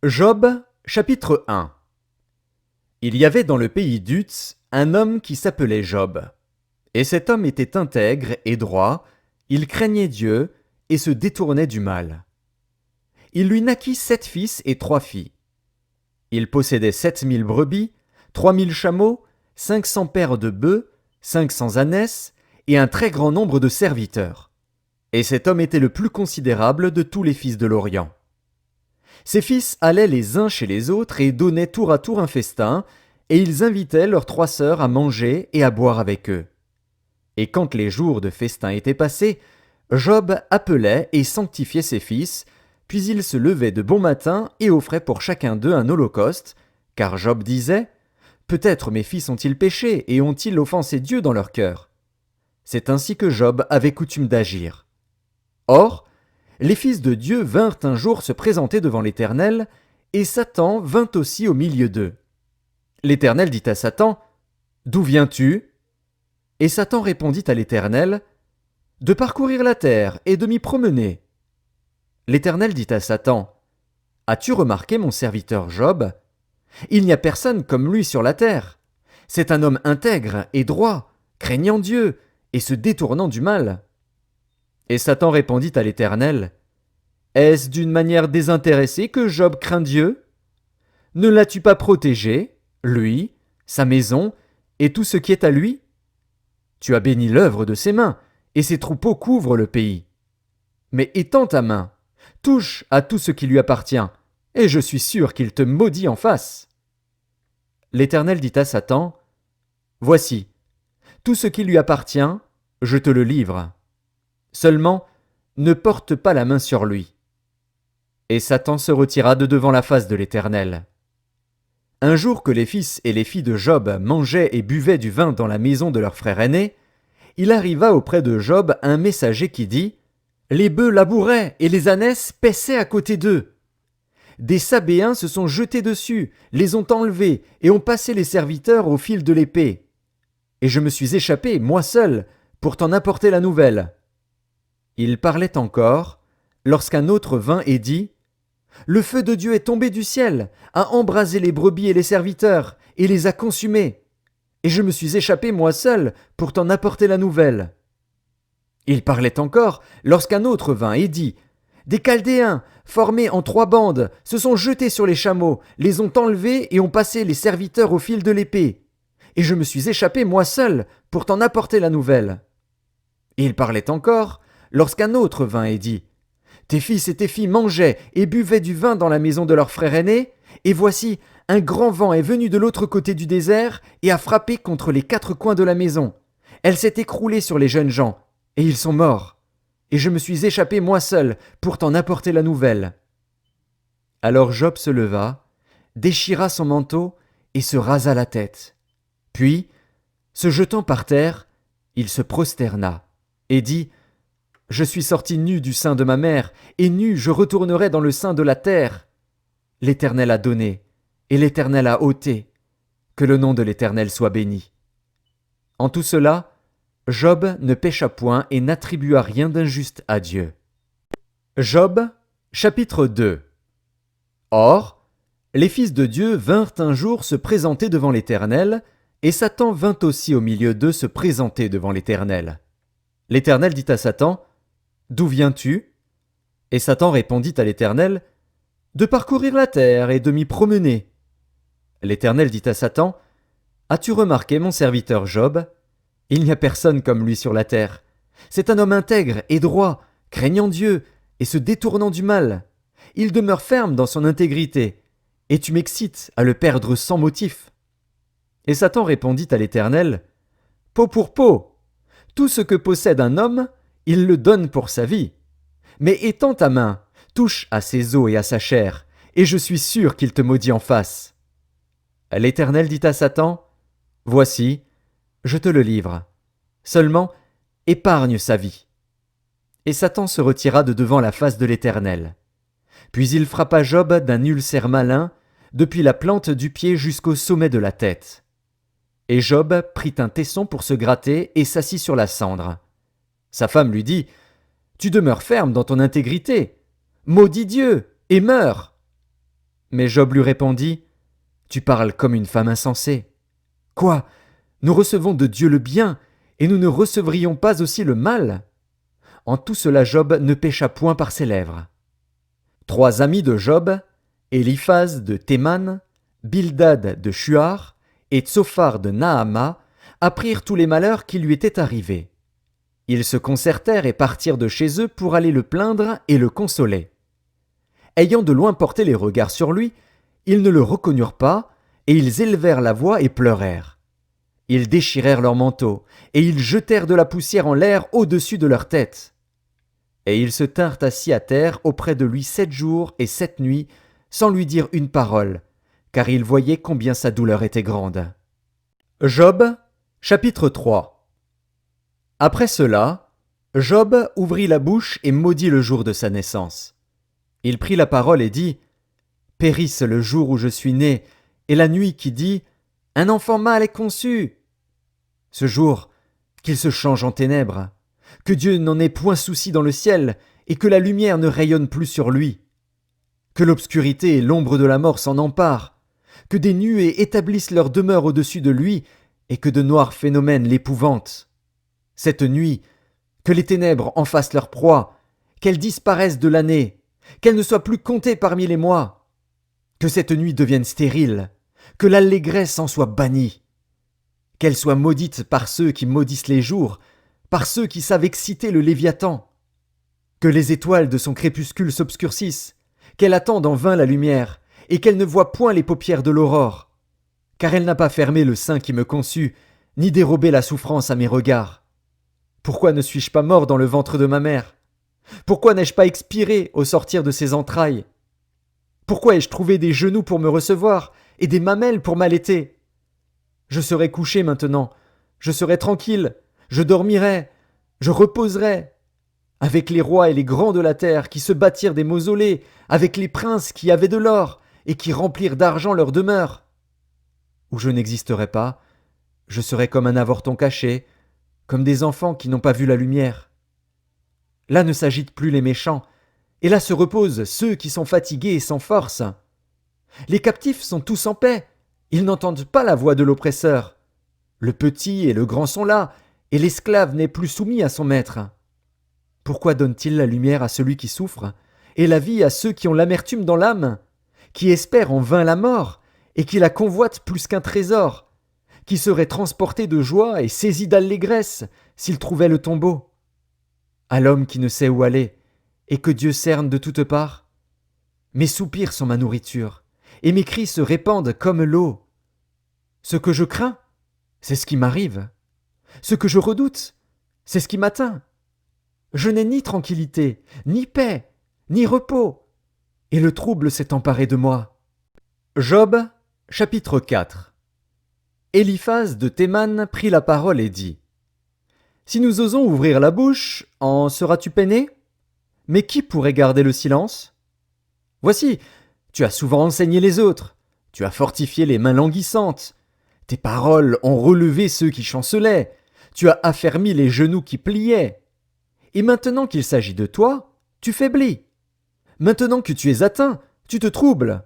Job, chapitre 1. Il y avait dans le pays d'Uz un homme qui s'appelait Job. Et cet homme était intègre et droit, il craignait Dieu et se détournait du mal. Il lui naquit 7 fils et 3 filles. Il possédait 7 000 brebis, 3 000 chameaux, 500 paires de bœufs, 500 ânesses et un très grand nombre de serviteurs. Et cet homme était le plus considérable de tous les fils de l'Orient. Ses fils allaient les uns chez les autres et donnaient tour à tour un festin, et ils invitaient leurs 3 sœurs à manger et à boire avec eux. Et quand les jours de festin étaient passés, Job appelait et sanctifiait ses fils, puis il se levait de bon matin et offrait pour chacun d'eux un holocauste, car Job disait « Peut-être mes fils ont-ils péché et ont-ils offensé Dieu dans leur cœur ?» C'est ainsi que Job avait coutume d'agir. Or, les fils de Dieu vinrent un jour se présenter devant l'Éternel, et Satan vint aussi au milieu d'eux. L'Éternel dit à Satan, « D'où viens-tu » Et Satan répondit à l'Éternel, « De parcourir la terre et de m'y promener. » L'Éternel dit à Satan, « As-tu remarqué mon serviteur Job ? Il n'y a personne comme lui sur la terre. C'est un homme intègre et droit, craignant Dieu et se détournant du mal. » Et Satan répondit à l'Éternel, « Est-ce d'une manière désintéressée que Job craint Dieu ? Ne l'as-tu pas protégé, lui, sa maison et tout ce qui est à lui ? Tu as béni l'œuvre de ses mains, et ses troupeaux couvrent le pays. Mais étends ta main, touche à tout ce qui lui appartient, et je suis sûr qu'il te maudit en face. » L'Éternel dit à Satan, « Voici, tout ce qui lui appartient, je te le livre. Seulement, ne porte pas la main sur lui. » Et Satan se retira de devant la face de l'Éternel. Un jour que les fils et les filles de Job mangeaient et buvaient du vin dans la maison de leur frère aîné, il arriva auprès de Job un messager qui dit « Les bœufs labouraient et les ânesses paissaient à côté d'eux. Des Sabéens se sont jetés dessus, les ont enlevés et ont passé les serviteurs au fil de l'épée. Et je me suis échappé, moi seul, pour t'en apporter la nouvelle. » Il parlait encore, lorsqu'un autre vint et dit « Le feu de Dieu est tombé du ciel, a embrasé les brebis et les serviteurs, et les a consumés. Et je me suis échappé moi seul pour t'en apporter la nouvelle. » Il parlait encore, lorsqu'un autre vint et dit « Des Chaldéens, formés en 3 bandes, se sont jetés sur les chameaux, les ont enlevés et ont passé les serviteurs au fil de l'épée. Et je me suis échappé moi seul pour t'en apporter la nouvelle. » Il parlait encore, lorsqu'un autre vint et dit « Tes fils et tes filles mangeaient et buvaient du vin dans la maison de leur frère aîné, et voici, un grand vent est venu de l'autre côté du désert et a frappé contre les 4 coins de la maison. Elle s'est écroulée sur les jeunes gens, et ils sont morts. Et je me suis échappé moi seul pour t'en apporter la nouvelle. » Alors Job se leva, déchira son manteau et se rasa la tête. Puis, se jetant par terre, il se prosterna et dit « Je suis sorti nu du sein de ma mère, et nu je retournerai dans le sein de la terre. L'Éternel a donné, et l'Éternel a ôté. Que le nom de l'Éternel soit béni. » En tout cela, Job ne pécha point et n'attribua rien d'injuste à Dieu. Job, chapitre 2. Or, les fils de Dieu vinrent un jour se présenter devant l'Éternel, et Satan vint aussi au milieu d'eux se présenter devant l'Éternel. L'Éternel dit à Satan, « D'où viens-tu » Et Satan répondit à l'Éternel, « De parcourir la terre et de m'y promener. » L'Éternel dit à Satan, « As-tu remarqué mon serviteur Job ? Il n'y a personne comme lui sur la terre. C'est un homme intègre et droit, craignant Dieu et se détournant du mal. Il demeure ferme dans son intégrité, et tu m'excites à le perdre sans motif. » Et Satan répondit à l'Éternel, « Peau pour peau. Tout ce que possède un homme, il le donne pour sa vie. Mais étends ta main, touche à ses os et à sa chair, et je suis sûr qu'il te maudit en face. » L'Éternel dit à Satan, « Voici, je te le livre. Seulement, épargne sa vie. » Et Satan se retira de devant la face de l'Éternel. Puis il frappa Job d'un ulcère malin, depuis la plante du pied jusqu'au sommet de la tête. Et Job prit un tesson pour se gratter et s'assit sur la cendre. Sa femme lui dit, « Tu demeures ferme dans ton intégrité. Maudis Dieu et meurs. » Mais Job lui répondit, « Tu parles comme une femme insensée. Quoi? Nous recevons de Dieu le bien, et nous ne recevrions pas aussi le mal? » En tout cela Job ne pécha point par ses lèvres. 3 amis de Job, Éliphaz de Théman, Bildad de Shuar et Tsophar de Naama, apprirent tous les malheurs qui lui étaient arrivés. Ils se concertèrent et partirent de chez eux pour aller le plaindre et le consoler. Ayant de loin porté les regards sur lui, ils ne le reconnurent pas, et ils élevèrent la voix et pleurèrent. Ils déchirèrent leurs manteaux, et ils jetèrent de la poussière en l'air au-dessus de leur tête. Et ils se tinrent assis à terre auprès de lui 7 jours et 7 nuits, sans lui dire une parole, car ils voyaient combien sa douleur était grande. Job, chapitre 3. Après cela, Job ouvrit la bouche et maudit le jour de sa naissance. Il prit la parole et dit, « Périsse le jour où je suis né, et la nuit qui dit, un enfant mâle est conçu. Ce jour, qu'il se change en ténèbres, que Dieu n'en ait point souci dans le ciel, et que la lumière ne rayonne plus sur lui. Que l'obscurité et l'ombre de la mort s'en emparent, que des nuées établissent leur demeure au-dessus de lui, et que de noirs phénomènes l'épouvantent. Cette nuit, que les ténèbres en fassent leur proie, qu'elles disparaissent de l'année, qu'elles ne soient plus comptées parmi les mois. Que cette nuit devienne stérile, que l'allégresse en soit bannie. Qu'elle soit maudite par ceux qui maudissent les jours, par ceux qui savent exciter le Léviathan. Que les étoiles de son crépuscule s'obscurcissent, qu'elle attende en vain la lumière, et qu'elle ne voie point les paupières de l'aurore. Car elle n'a pas fermé le sein qui me conçut, ni dérobé la souffrance à mes regards. Pourquoi ne suis-je pas mort dans le ventre de ma mère? Pourquoi n'ai-je pas expiré au sortir de ses entrailles? Pourquoi ai-je trouvé des genoux pour me recevoir et des mamelles pour m'allaiter? Je serai couché maintenant, je serai tranquille, je dormirai, je reposerai, avec les rois et les grands de la terre qui se bâtirent des mausolées, avec les princes qui avaient de l'or et qui remplirent d'argent leur demeure. Où je n'existerai pas, je serai comme un avorton caché, comme des enfants qui n'ont pas vu la lumière. Là ne s'agitent plus les méchants, et là se reposent ceux qui sont fatigués et sans force. Les captifs sont tous en paix, ils n'entendent pas la voix de l'oppresseur. Le petit et le grand sont là, et l'esclave n'est plus soumis à son maître. Pourquoi donne-t-il la lumière à celui qui souffre, et la vie à ceux qui ont l'amertume dans l'âme, qui espèrent en vain la mort, et qui la convoitent plus qu'un trésor, qui seraient transportés de joie et saisis d'allégresse s'ils trouvaient le tombeau? À l'homme qui ne sait où aller, et que Dieu cerne de toutes parts? Mes soupirs sont ma nourriture, et mes cris se répandent comme l'eau. Ce que je crains, c'est ce qui m'arrive. Ce que je redoute, c'est ce qui m'atteint. Je n'ai ni tranquillité, ni paix, ni repos, et le trouble s'est emparé de moi. Job, chapitre 4. Éliphaz de Théman prit la parole et dit, « Si nous osons ouvrir la bouche, en seras-tu peiné? Mais qui pourrait garder le silence? Voici, tu as souvent enseigné les autres, tu as fortifié les mains languissantes, tes paroles ont relevé ceux qui chancelaient, tu as affermi les genoux qui pliaient. Et maintenant qu'il s'agit de toi, tu faiblis. Maintenant que tu es atteint, tu te troubles.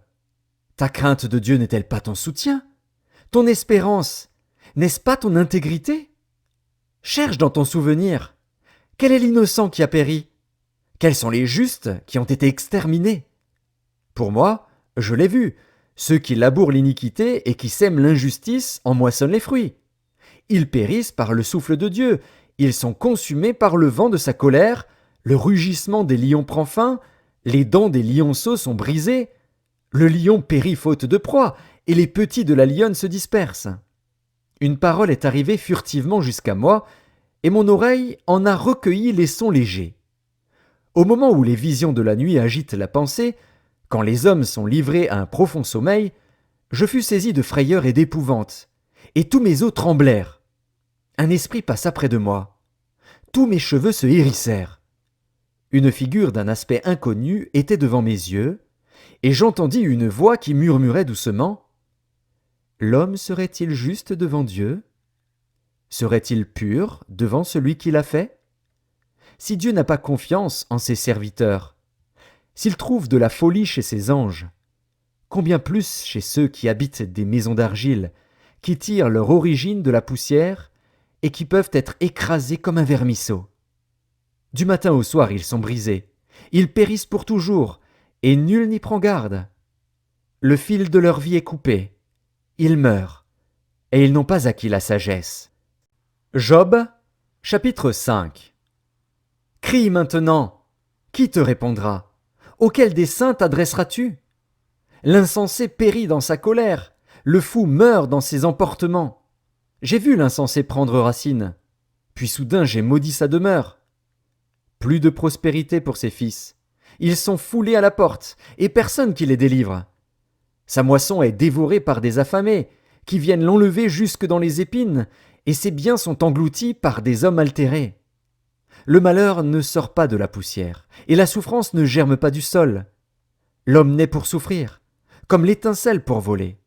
Ta crainte de Dieu n'est-elle pas ton soutien? Ton espérance, n'est-ce pas ton intégrité? Cherche dans ton souvenir. Quel est l'innocent qui a péri? Quels sont les justes qui ont été exterminés? Pour moi, je l'ai vu, ceux qui labourent l'iniquité et qui sèment l'injustice en moissonnent les fruits. Ils périssent par le souffle de Dieu, ils sont consumés par le vent de sa colère, le rugissement des lions prend fin, les dents des lionceaux sont brisées, le lion périt faute de proie, et les petits de la lionne se dispersent. Une parole est arrivée furtivement jusqu'à moi, et mon oreille en a recueilli les sons légers. Au moment où les visions de la nuit agitent la pensée, quand les hommes sont livrés à un profond sommeil, je fus saisi de frayeur et d'épouvante, et tous mes os tremblèrent. Un esprit passa près de moi. Tous mes cheveux se hérissèrent. Une figure d'un aspect inconnu était devant mes yeux, et j'entendis une voix qui murmurait doucement « L'homme serait-il juste devant Dieu? Serait-il pur devant celui qui l'a fait? Si Dieu n'a pas confiance en ses serviteurs, s'il trouve de la folie chez ses anges, combien plus chez ceux qui habitent des maisons d'argile, qui tirent leur origine de la poussière et qui peuvent être écrasés comme un vermisseau. Du matin au soir ils sont brisés, ils périssent pour toujours, et nul n'y prend garde. Le fil de leur vie est coupé, ils meurent, et ils n'ont pas acquis la sagesse. Job, chapitre 5. Crie maintenant, qui te répondra? Auquel des saints t'adresseras-tu? L'insensé périt dans sa colère, le fou meurt dans ses emportements. J'ai vu l'insensé prendre racine, puis soudain j'ai maudit sa demeure. Plus de prospérité pour ses fils. Ils sont foulés à la porte, et personne qui les délivre. Sa moisson est dévorée par des affamés, qui viennent l'enlever jusque dans les épines, et ses biens sont engloutis par des hommes altérés. Le malheur ne sort pas de la poussière, et la souffrance ne germe pas du sol. L'homme naît pour souffrir, comme l'étincelle pour voler.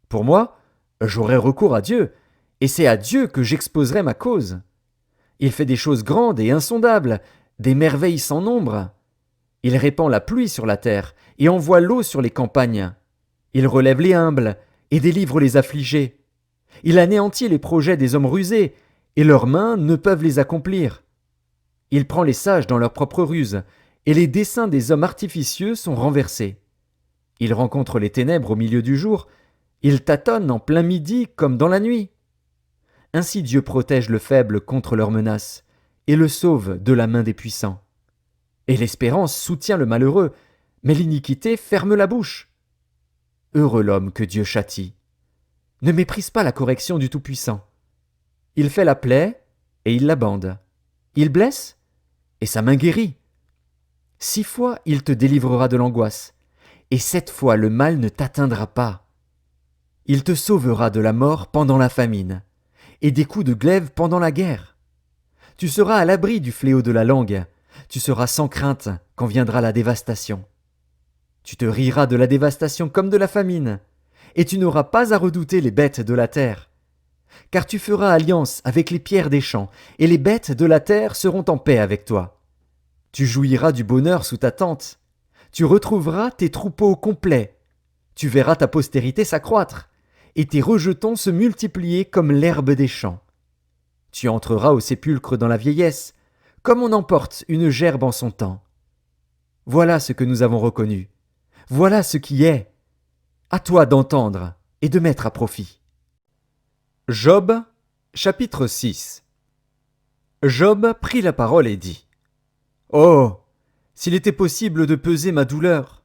Pour moi, j'aurai recours à Dieu, et c'est à Dieu que j'exposerai ma cause. Il fait des choses grandes et insondables, des merveilles sans nombre. Il répand la pluie sur la terre et envoie l'eau sur les campagnes. Il relève les humbles et délivre les affligés. Il anéantit les projets des hommes rusés, et leurs mains ne peuvent les accomplir. Il prend les sages dans leur propre ruse, et les desseins des hommes artificieux sont renversés. Il rencontre les ténèbres au milieu du jour, il tâtonne en plein midi comme dans la nuit. Ainsi Dieu protège le faible contre leurs menaces, et le sauve de la main des puissants. Et l'espérance soutient le malheureux, mais l'iniquité ferme la bouche. Heureux l'homme que Dieu châtie. Ne méprise pas la correction du Tout-Puissant. Il fait la plaie, et il la bande. Il blesse, et sa main guérit. 6 fois il te délivrera de l'angoisse, et 7 fois le mal ne t'atteindra pas. Il te sauvera de la mort pendant la famine, et des coups de glaive pendant la guerre. Tu seras à l'abri du fléau de la langue, tu seras sans crainte quand viendra la dévastation. Tu te riras de la dévastation comme de la famine, et tu n'auras pas à redouter les bêtes de la terre. Car tu feras alliance avec les pierres des champs, et les bêtes de la terre seront en paix avec toi. Tu jouiras du bonheur sous ta tente, tu retrouveras tes troupeaux complets, tu verras ta postérité s'accroître, et tes rejetons se multiplier comme l'herbe des champs. Tu entreras au sépulcre dans la vieillesse, comme on emporte une gerbe en son temps. Voilà ce que nous avons reconnu. Voilà ce qui est. À toi d'entendre et de mettre à profit. Job, chapitre 6. Job prit la parole et dit : Oh, s'il était possible de peser ma douleur,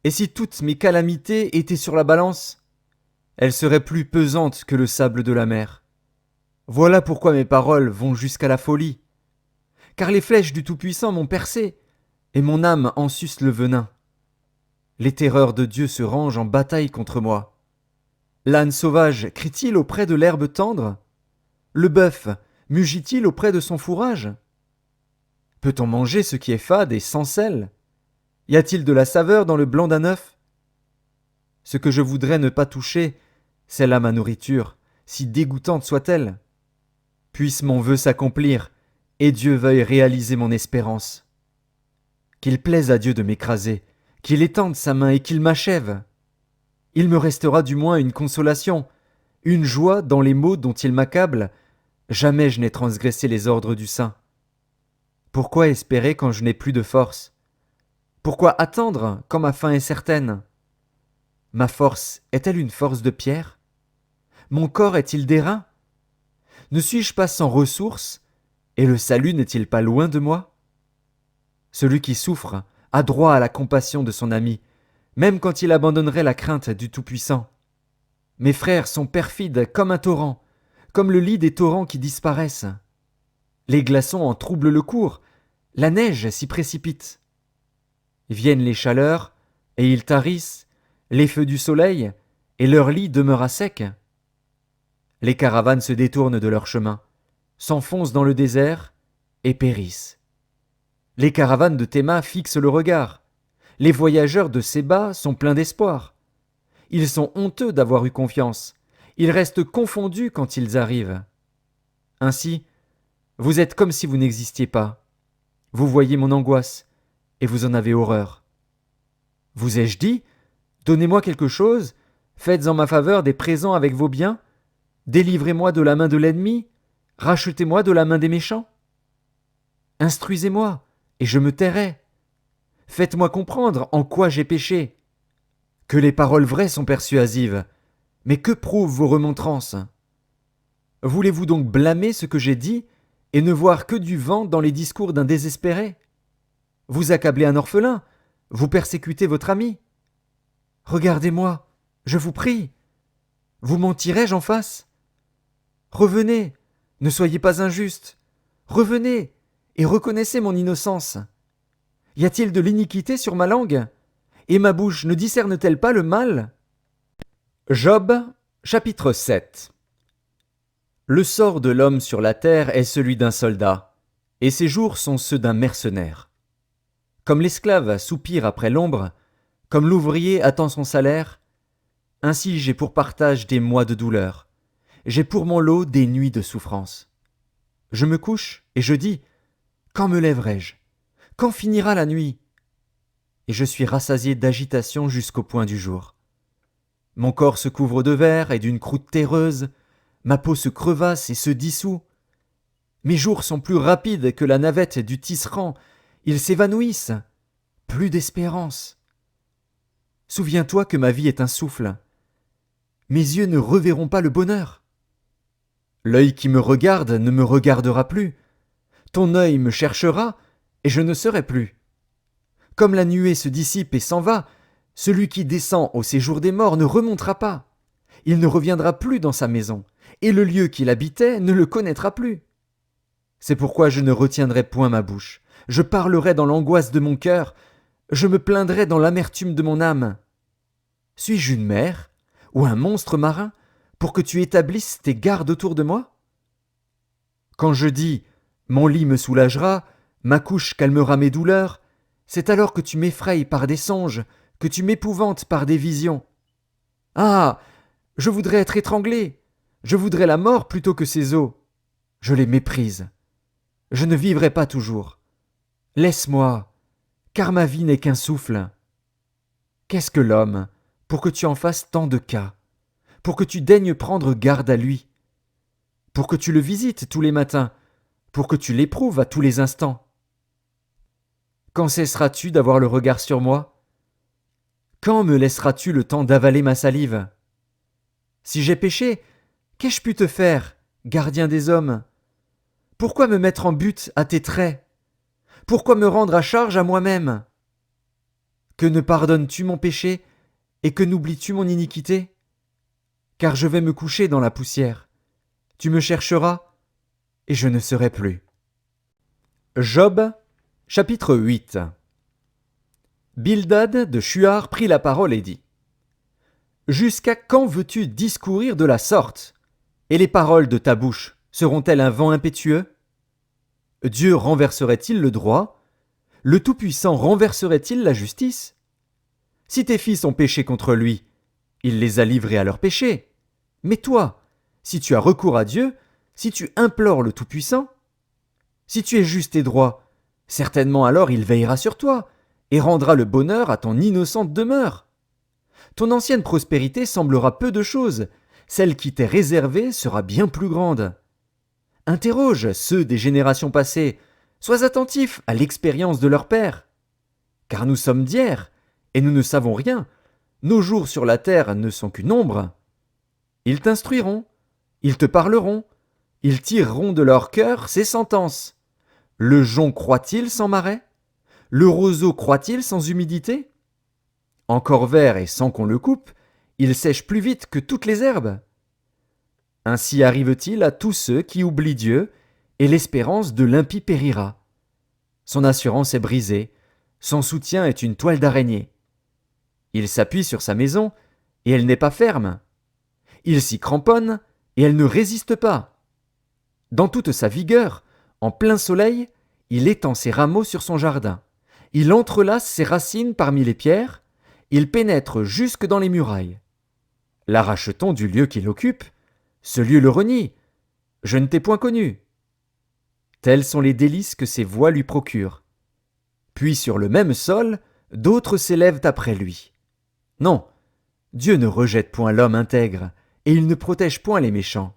et si toutes mes calamités étaient sur la balance, elles seraient plus pesantes que le sable de la mer. Voilà pourquoi mes paroles vont jusqu'à la folie. Car les flèches du Tout-Puissant m'ont percé, et mon âme en suce le venin. Les terreurs de Dieu se rangent en bataille contre moi. L'âne sauvage crie-t-il auprès de l'herbe tendre? Le bœuf mugit-il auprès de son fourrage? Peut-on manger ce qui est fade et sans sel? Y a-t-il de la saveur dans le blanc d'un œuf? Ce que je voudrais ne pas toucher, c'est là ma nourriture, si dégoûtante soit-elle. Puisse mon vœu s'accomplir, et Dieu veuille réaliser mon espérance. Qu'il plaise à Dieu de m'écraser, qu'il étende sa main et qu'il m'achève. Il me restera du moins une consolation, une joie dans les maux dont il m'accable. Jamais je n'ai transgressé les ordres du Saint. Pourquoi espérer quand je n'ai plus de force? Pourquoi attendre quand ma fin est certaine? Ma force est-elle une force de pierre? Mon corps est-il d'airain? Ne suis-je pas sans ressources, et le salut n'est-il pas loin de moi? Celui qui souffre a droit à la compassion de son ami, même quand il abandonnerait la crainte du Tout-Puissant. Mes frères sont perfides comme un torrent, comme le lit des torrents qui disparaissent. Les glaçons en troublent le cours, la neige s'y précipite. Viennent les chaleurs, et ils tarissent, les feux du soleil, et leur lit demeure à sec. Les caravanes se détournent de leur chemin, s'enfoncent dans le désert, et périssent. Les caravanes de Théma fixent le regard. Les voyageurs de Séba sont pleins d'espoir. Ils sont honteux d'avoir eu confiance. Ils restent confondus quand ils arrivent. Ainsi, vous êtes comme si vous n'existiez pas. Vous voyez mon angoisse, et vous en avez horreur. Vous ai-je dit ? Donnez-moi quelque chose, faites en ma faveur des présents avec vos biens, délivrez-moi de la main de l'ennemi, rachetez-moi de la main des méchants. Instruisez-moi, et je me tairai. Faites-moi comprendre en quoi j'ai péché. Que les paroles vraies sont persuasives, mais que prouvent vos remontrances? Voulez-vous donc blâmer ce que j'ai dit et ne voir que du vent dans les discours d'un désespéré? Vous accablez un orphelin, vous persécutez votre ami. Regardez-moi, je vous prie. Vous mentirai-je en face? Revenez, ne soyez pas injuste. Revenez et reconnaissez mon innocence. Y a-t-il de l'iniquité sur ma langue? Et ma bouche ne discerne-t-elle pas le mal? Job, chapitre 7. Le sort de l'homme sur la terre est celui d'un soldat, et ses jours sont ceux d'un mercenaire. Comme l'esclave soupire après l'ombre, comme l'ouvrier attend son salaire, ainsi j'ai pour partage des mois de douleur, j'ai pour mon lot des nuits de souffrance. Je me couche et je dis, quand me lèverai-je? Quand finira la nuit? Et je suis rassasié d'agitation jusqu'au point du jour. Mon corps se couvre de verre et d'une croûte terreuse, ma peau se crevasse et se dissout. Mes jours sont plus rapides que la navette du tisserand, ils s'évanouissent. Plus d'espérance. Souviens-toi que ma vie est un souffle. Mes yeux ne reverront pas le bonheur. L'œil qui me regarde ne me regardera plus. Ton œil me cherchera, et je ne serai plus. Comme la nuée se dissipe et s'en va, celui qui descend au séjour des morts ne remontera pas. Il ne reviendra plus dans sa maison, et le lieu qu'il habitait ne le connaîtra plus. C'est pourquoi je ne retiendrai point ma bouche. Je parlerai dans l'angoisse de mon cœur, je me plaindrai dans l'amertume de mon âme. Suis-je une mer, ou un monstre marin, pour que tu établisses tes gardes autour de moi? Quand je dis « mon lit me soulagera, ma couche calmera mes douleurs », c'est alors que tu m'effrayes par des songes, que tu m'épouvantes par des visions. Ah! Je voudrais être étranglé, je voudrais la mort plutôt que ces eaux. Je les méprise. Je ne vivrai pas toujours. Laisse-moi, car ma vie n'est qu'un souffle. Qu'est-ce que l'homme, pour que tu en fasses tant de cas, pour que tu daignes prendre garde à lui, pour que tu le visites tous les matins, pour que tu l'éprouves à tous les instants? Quand cesseras-tu d'avoir le regard sur moi? Quand me laisseras-tu le temps d'avaler ma salive? Si j'ai péché, qu'ai-je pu te faire, gardien des hommes? Pourquoi me mettre en butte à tes traits? Pourquoi me rendre à charge à moi-même? Que ne pardonnes-tu mon péché, et que n'oublies-tu mon iniquité? Car je vais me coucher dans la poussière. Tu me chercheras, et je ne serai plus. Job, chapitre 8. Bildad de Shuar prit la parole et dit: Jusqu'à quand veux-tu discourir de la sorte? Et les paroles de ta bouche seront-elles un vent impétueux? Dieu renverserait-il le droit? Le Tout-Puissant renverserait-il la justice? Si tes fils ont péché contre lui, il les a livrés à leur péché. Mais toi, si tu as recours à Dieu, si tu implores le Tout-Puissant, si tu es juste et droit, certainement alors il veillera sur toi et rendra le bonheur à ton innocente demeure. Ton ancienne prospérité semblera peu de chose, celle qui t'est réservée sera bien plus grande. Interroge ceux des générations passées, sois attentif à l'expérience de leur père. Car nous sommes d'hier, et nous ne savons rien, nos jours sur la terre ne sont qu'une ombre. Ils t'instruiront, ils te parleront, ils tireront de leur cœur ces sentences. Le jonc croît-il sans marais? Le roseau croît-il sans humidité? Encore vert et sans qu'on le coupe, il sèche plus vite que toutes les herbes. Ainsi arrive-t-il à tous ceux qui oublient Dieu, et l'espérance de l'impie périra. Son assurance est brisée, son soutien est une toile d'araignée. Il s'appuie sur sa maison, et elle n'est pas ferme. Il s'y cramponne, et elle ne résiste pas. Dans toute sa vigueur, en plein soleil, il étend ses rameaux sur son jardin. Il entrelace ses racines parmi les pierres, il pénètre jusque dans les murailles. L'arrache-t-on du lieu qu'il occupe? Ce lieu le renie. Je ne t'ai point connu. Tels sont les délices que ses voies lui procurent. Puis sur le même sol, d'autres s'élèvent après lui. Non, Dieu ne rejette point l'homme intègre, et il ne protège point les méchants.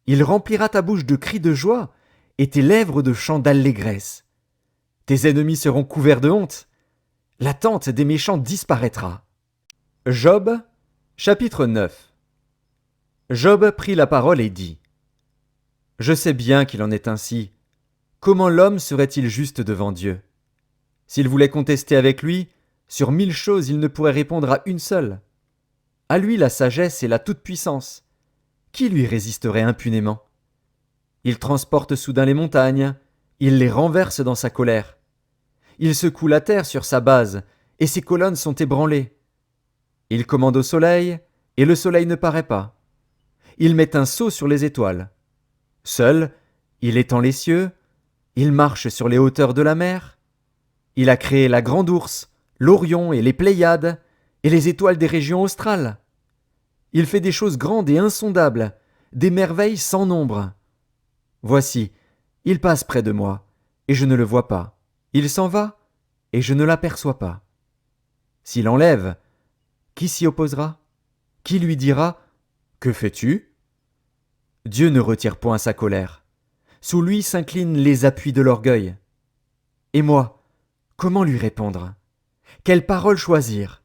Il remplira ta bouche de cris de joie, et tes lèvres de chants d'allégresse. Tes ennemis seront couverts de honte. La tente des méchants disparaîtra. Job, chapitre 9. Job prit la parole et dit : Je sais bien qu'il en est ainsi. Comment l'homme serait-il juste devant Dieu ? S'il voulait contester avec lui, sur 1000 choses il ne pourrait répondre à une seule. À lui la sagesse et la toute-puissance. Qui lui résisterait impunément ? Il transporte soudain les montagnes, il les renverse dans sa colère. Il secoue la terre sur sa base, et ses colonnes sont ébranlées. Il commande au soleil, et le soleil ne paraît pas. Il met un sceau sur les étoiles. Seul, il étend les cieux, il marche sur les hauteurs de la mer. Il a créé la grande ourse, l'Orion et les Pléiades, et les étoiles des régions australes. Il fait des choses grandes et insondables, des merveilles sans nombre. Voici, il passe près de moi, et je ne le vois pas. Il s'en va, et je ne l'aperçois pas. S'il enlève, qui s'y opposera ? Qui lui dira : Que fais-tu ? Dieu ne retire point sa colère. Sous lui s'inclinent les appuis de l'orgueil. Et moi, comment lui répondre ? Quelle parole choisir ?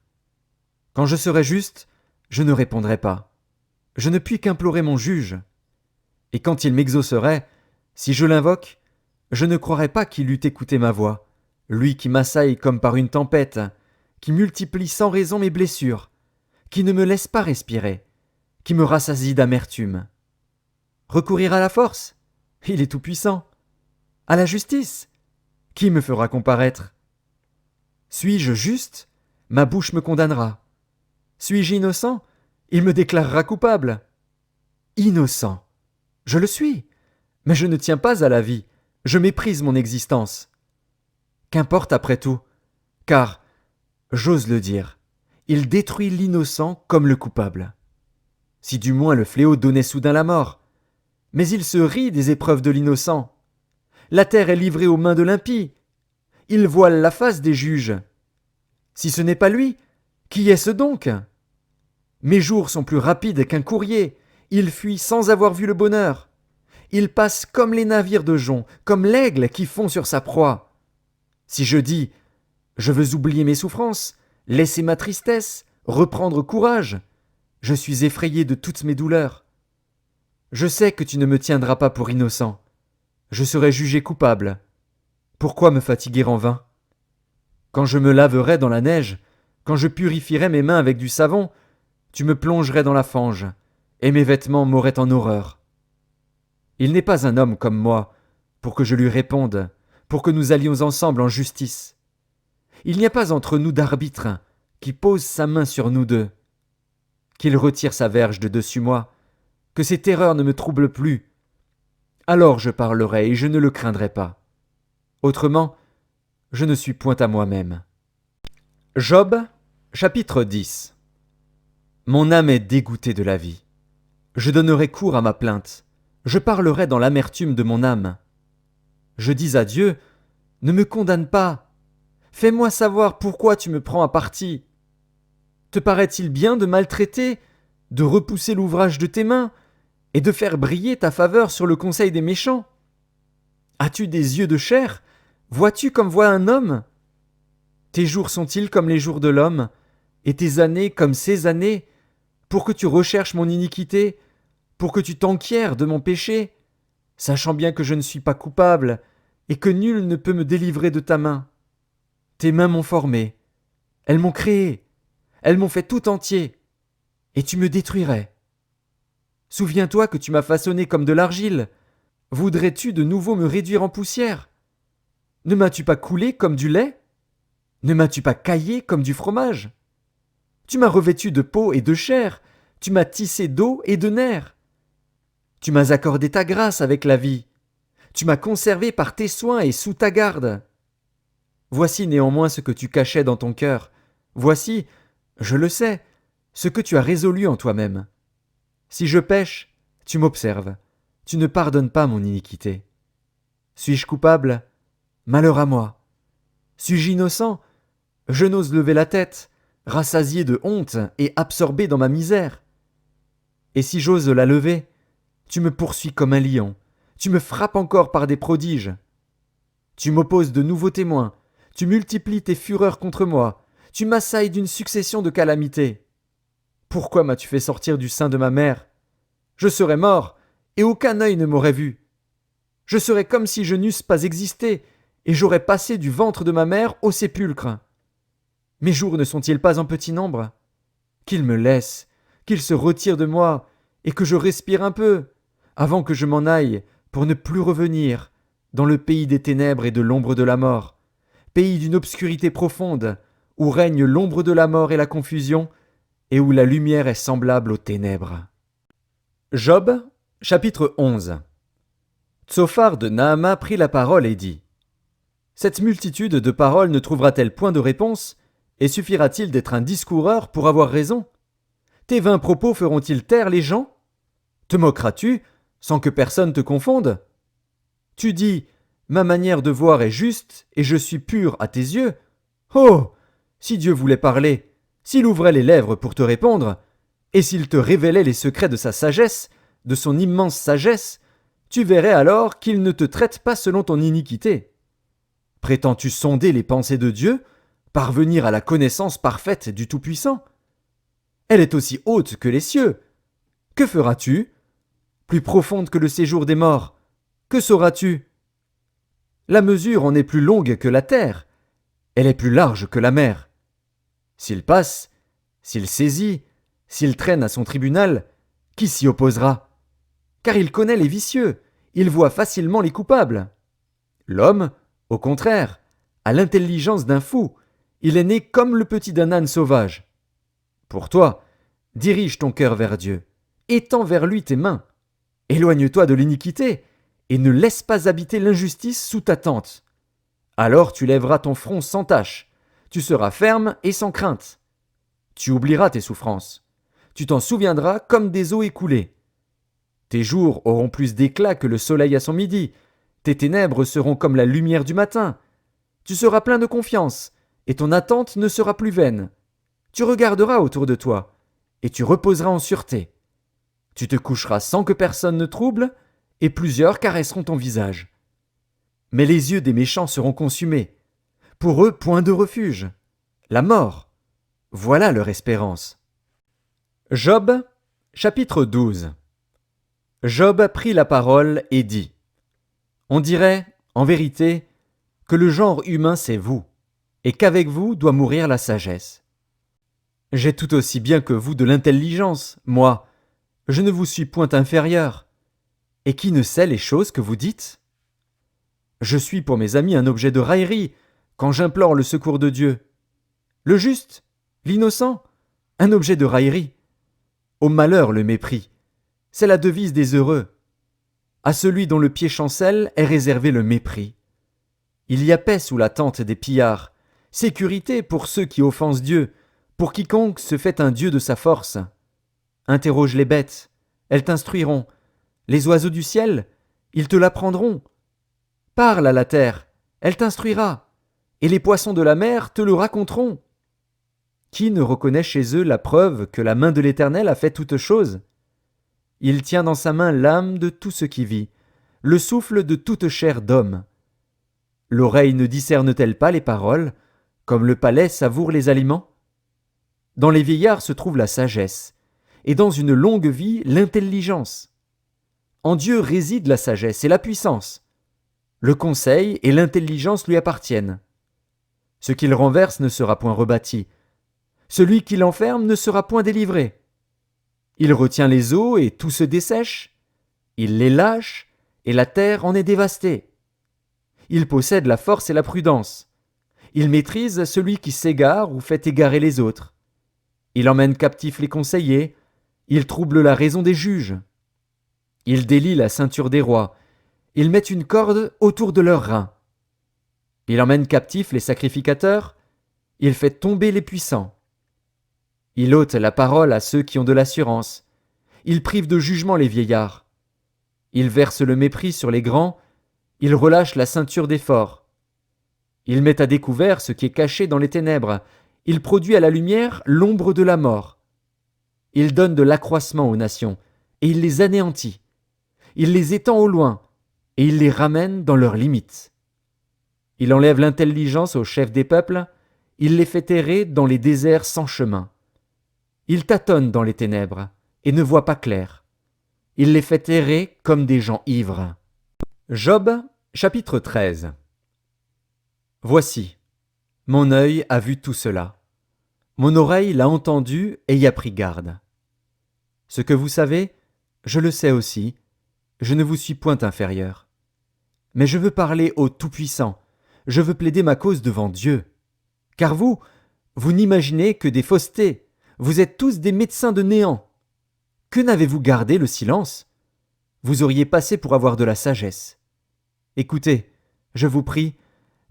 Quand je serai juste, je ne répondrai pas. Je ne puis qu'implorer mon juge. Et quand il m'exaucerait, si je l'invoque, je ne croirais pas qu'il eût écouté ma voix, lui qui m'assaille comme par une tempête, qui multiplie sans raison mes blessures, qui ne me laisse pas respirer, qui me rassasie d'amertume. Recourir à la force ? Il est tout-puissant. À la justice ? Qui me fera comparaître ? Suis-je juste ? Ma bouche me condamnera. Suis-je innocent ? Il me déclarera coupable. Innocent. Je le suis, mais je ne tiens pas à la vie, je méprise mon existence. Qu'importe après tout, car, j'ose le dire, il détruit l'innocent comme le coupable. Si du moins le fléau donnait soudain la mort, mais il se rit des épreuves de l'innocent. La terre est livrée aux mains de l'impie. Il voile la face des juges. Si ce n'est pas lui, qui est-ce donc ? Mes jours sont plus rapides qu'un courrier. Il fuit sans avoir vu le bonheur. Il passe comme les navires de jonc, comme l'aigle qui fond sur sa proie. Si je dis : Je veux oublier mes souffrances, laisser ma tristesse, reprendre courage, je suis effrayé de toutes mes douleurs. Je sais que tu ne me tiendras pas pour innocent. Je serai jugé coupable. Pourquoi me fatiguer en vain ? Quand je me laverai dans la neige, quand je purifierai mes mains avec du savon, tu me plongerais dans la fange, et mes vêtements m'auraient en horreur. Il n'est pas un homme comme moi, pour que je lui réponde, pour que nous allions ensemble en justice. Il n'y a pas entre nous d'arbitre qui pose sa main sur nous deux. Qu'il retire sa verge de dessus moi, que ses terreurs ne me troublent plus. Alors je parlerai et je ne le craindrai pas. Autrement, je ne suis point à moi-même. Job, chapitre 10. Mon âme est dégoûtée de la vie. Je donnerai cours à ma plainte. Je parlerai dans l'amertume de mon âme. Je dis à Dieu : Ne me condamne pas. Fais-moi savoir pourquoi tu me prends à partie. Te paraît-il bien de maltraiter, de repousser l'ouvrage de tes mains, et de faire briller ta faveur sur le conseil des méchants ? As-tu des yeux de chair ? Vois-tu comme voit un homme ? Tes jours sont-ils comme les jours de l'homme, et tes années comme ses années, pour que tu recherches mon iniquité, pour que tu t'enquières de mon péché, sachant bien que je ne suis pas coupable, et que nul ne peut me délivrer de ta main. Tes mains m'ont formé, elles m'ont créé, elles m'ont fait tout entier, et tu me détruirais. Souviens-toi que tu m'as façonné comme de l'argile. Voudrais-tu de nouveau me réduire en poussière ? Ne m'as-tu pas coulé comme du lait ? Ne m'as-tu pas caillé comme du fromage ? Tu m'as revêtu de peau et de chair, tu m'as tissé d'eau et de nerfs. Tu m'as accordé ta grâce avec la vie. Tu m'as conservé par tes soins et sous ta garde. Voici néanmoins ce que tu cachais dans ton cœur. Voici, je le sais, ce que tu as résolu en toi-même. Si je pêche, tu m'observes. Tu ne pardonnes pas mon iniquité. Suis-je coupable ? Malheur à moi. Suis-je innocent ? Je n'ose lever la tête. rassasié de honte et absorbé dans ma misère. Et si j'ose la lever, tu me poursuis comme un lion, tu me frappes encore par des prodiges. Tu m'opposes de nouveaux témoins, tu multiplies tes fureurs contre moi, tu m'assailles d'une succession de calamités. Pourquoi m'as-tu fait sortir du sein de ma mère? Je serais mort, et aucun œil ne m'aurait vu. Je serais comme si je n'eusse pas existé, et j'aurais passé du ventre de ma mère au sépulcre. Mes jours ne sont-ils pas en petit nombre? Qu'il me laisse, qu'il se retire de moi, et que je respire un peu, avant que je m'en aille, pour ne plus revenir, dans le pays des ténèbres et de l'ombre de la mort, pays d'une obscurité profonde, où règne l'ombre de la mort et la confusion, et où la lumière est semblable aux ténèbres. Job, chapitre 11. Tsophar de Naama prit la parole et dit: Cette multitude de paroles ne trouvera-t-elle point de réponse, et suffira-t-il d'être un discoureur pour avoir raison? Tes vains propos feront-ils taire les gens? Te moqueras-tu, sans que personne te confonde? Tu dis: Ma manière de voir est juste, et je suis pur à tes yeux. Oh! Si Dieu voulait parler, s'il ouvrait les lèvres pour te répondre, et s'il te révélait les secrets de sa sagesse, de son immense sagesse, tu verrais alors qu'il ne te traite pas selon ton iniquité. Prétends-tu sonder les pensées de Dieu, parvenir à la connaissance parfaite du Tout-Puissant? Elle est aussi haute que les cieux. Que feras-tu? Plus profonde que le séjour des morts. Que sauras-tu? La mesure en est plus longue que la terre. Elle est plus large que la mer. S'il passe, s'il saisit, s'il traîne à son tribunal, qui s'y opposera? Car il connaît les vicieux, il voit facilement les coupables. L'homme, au contraire, a l'intelligence d'un fou, il est né comme le petit d'un âne sauvage. Pour toi, dirige ton cœur vers Dieu, étends vers lui tes mains. Éloigne-toi de l'iniquité, et ne laisse pas habiter l'injustice sous ta tente. Alors tu lèveras ton front sans tache, tu seras ferme et sans crainte. Tu oublieras tes souffrances, tu t'en souviendras comme des eaux écoulées. Tes jours auront plus d'éclat que le soleil à son midi, tes ténèbres seront comme la lumière du matin. Tu seras plein de confiance, et ton attente ne sera plus vaine. Tu regarderas autour de toi, et tu reposeras en sûreté. Tu te coucheras sans que personne ne trouble, et plusieurs caresseront ton visage. Mais les yeux des méchants seront consumés. Pour eux, point de refuge. La mort. Voilà leur espérance. Job, chapitre 12. Job prit la parole et dit: On dirait, en vérité, que le genre humain c'est vous, et qu'avec vous doit mourir la sagesse. J'ai tout aussi bien que vous de l'intelligence, moi, je ne vous suis point inférieur. Et qui ne sait les choses que vous dites? Je suis pour mes amis un objet de raillerie, quand j'implore le secours de Dieu. Le juste, l'innocent, un objet de raillerie. Au malheur le mépris, c'est la devise des heureux. À celui dont le pied chancelle est réservé le mépris. Il y a paix sous la tente des pillards, sécurité pour ceux qui offensent Dieu, pour quiconque se fait un Dieu de sa force. Interroge les bêtes, elles t'instruiront. Les oiseaux du ciel, ils te l'apprendront. Parle à la terre, elle t'instruira, et les poissons de la mer te le raconteront. Qui ne reconnaît chez eux la preuve que la main de l'Éternel a fait toutes choses? Il tient dans sa main l'âme de tout ce qui vit, le souffle de toute chair d'homme. L'oreille ne discerne-t-elle pas les paroles, comme le palais savoure les aliments? Dans les vieillards se trouve la sagesse, et dans une longue vie l'intelligence. En Dieu réside la sagesse et la puissance. Le conseil et l'intelligence lui appartiennent. Ce qu'il renverse ne sera point rebâti. Celui qui l'enferme ne sera point délivré. Il retient les eaux et tout se dessèche. Il les lâche et la terre en est dévastée. Il possède la force et la prudence. Il maîtrise celui qui s'égare ou fait égarer les autres. Il emmène captifs les conseillers. Il trouble la raison des juges. Il délie la ceinture des rois. Il met une corde autour de leurs reins. Il emmène captifs les sacrificateurs. Il fait tomber les puissants. Il ôte la parole à ceux qui ont de l'assurance. Il prive de jugement les vieillards. Il verse le mépris sur les grands. Il relâche la ceinture des forts. Il met à découvert ce qui est caché dans les ténèbres. Il produit à la lumière l'ombre de la mort. Il donne de l'accroissement aux nations, et il les anéantit. Il les étend au loin, et il les ramène dans leurs limites. Il enlève l'intelligence aux chefs des peuples, il les fait errer dans les déserts sans chemin. Il tâtonne dans les ténèbres, et ne voit pas clair. Il les fait errer comme des gens ivres. Job, chapitre 13. Voici, mon œil a vu tout cela. Mon oreille l'a entendu et y a pris garde. Ce que vous savez, je le sais aussi, je ne vous suis point inférieur. Mais je veux parler au Tout-Puissant, je veux plaider ma cause devant Dieu. Car vous n'imaginez que des faussetés, vous êtes tous des médecins de néant. Que n'avez-vous gardé le silence? Vous auriez passé pour avoir de la sagesse. Écoutez, je vous prie,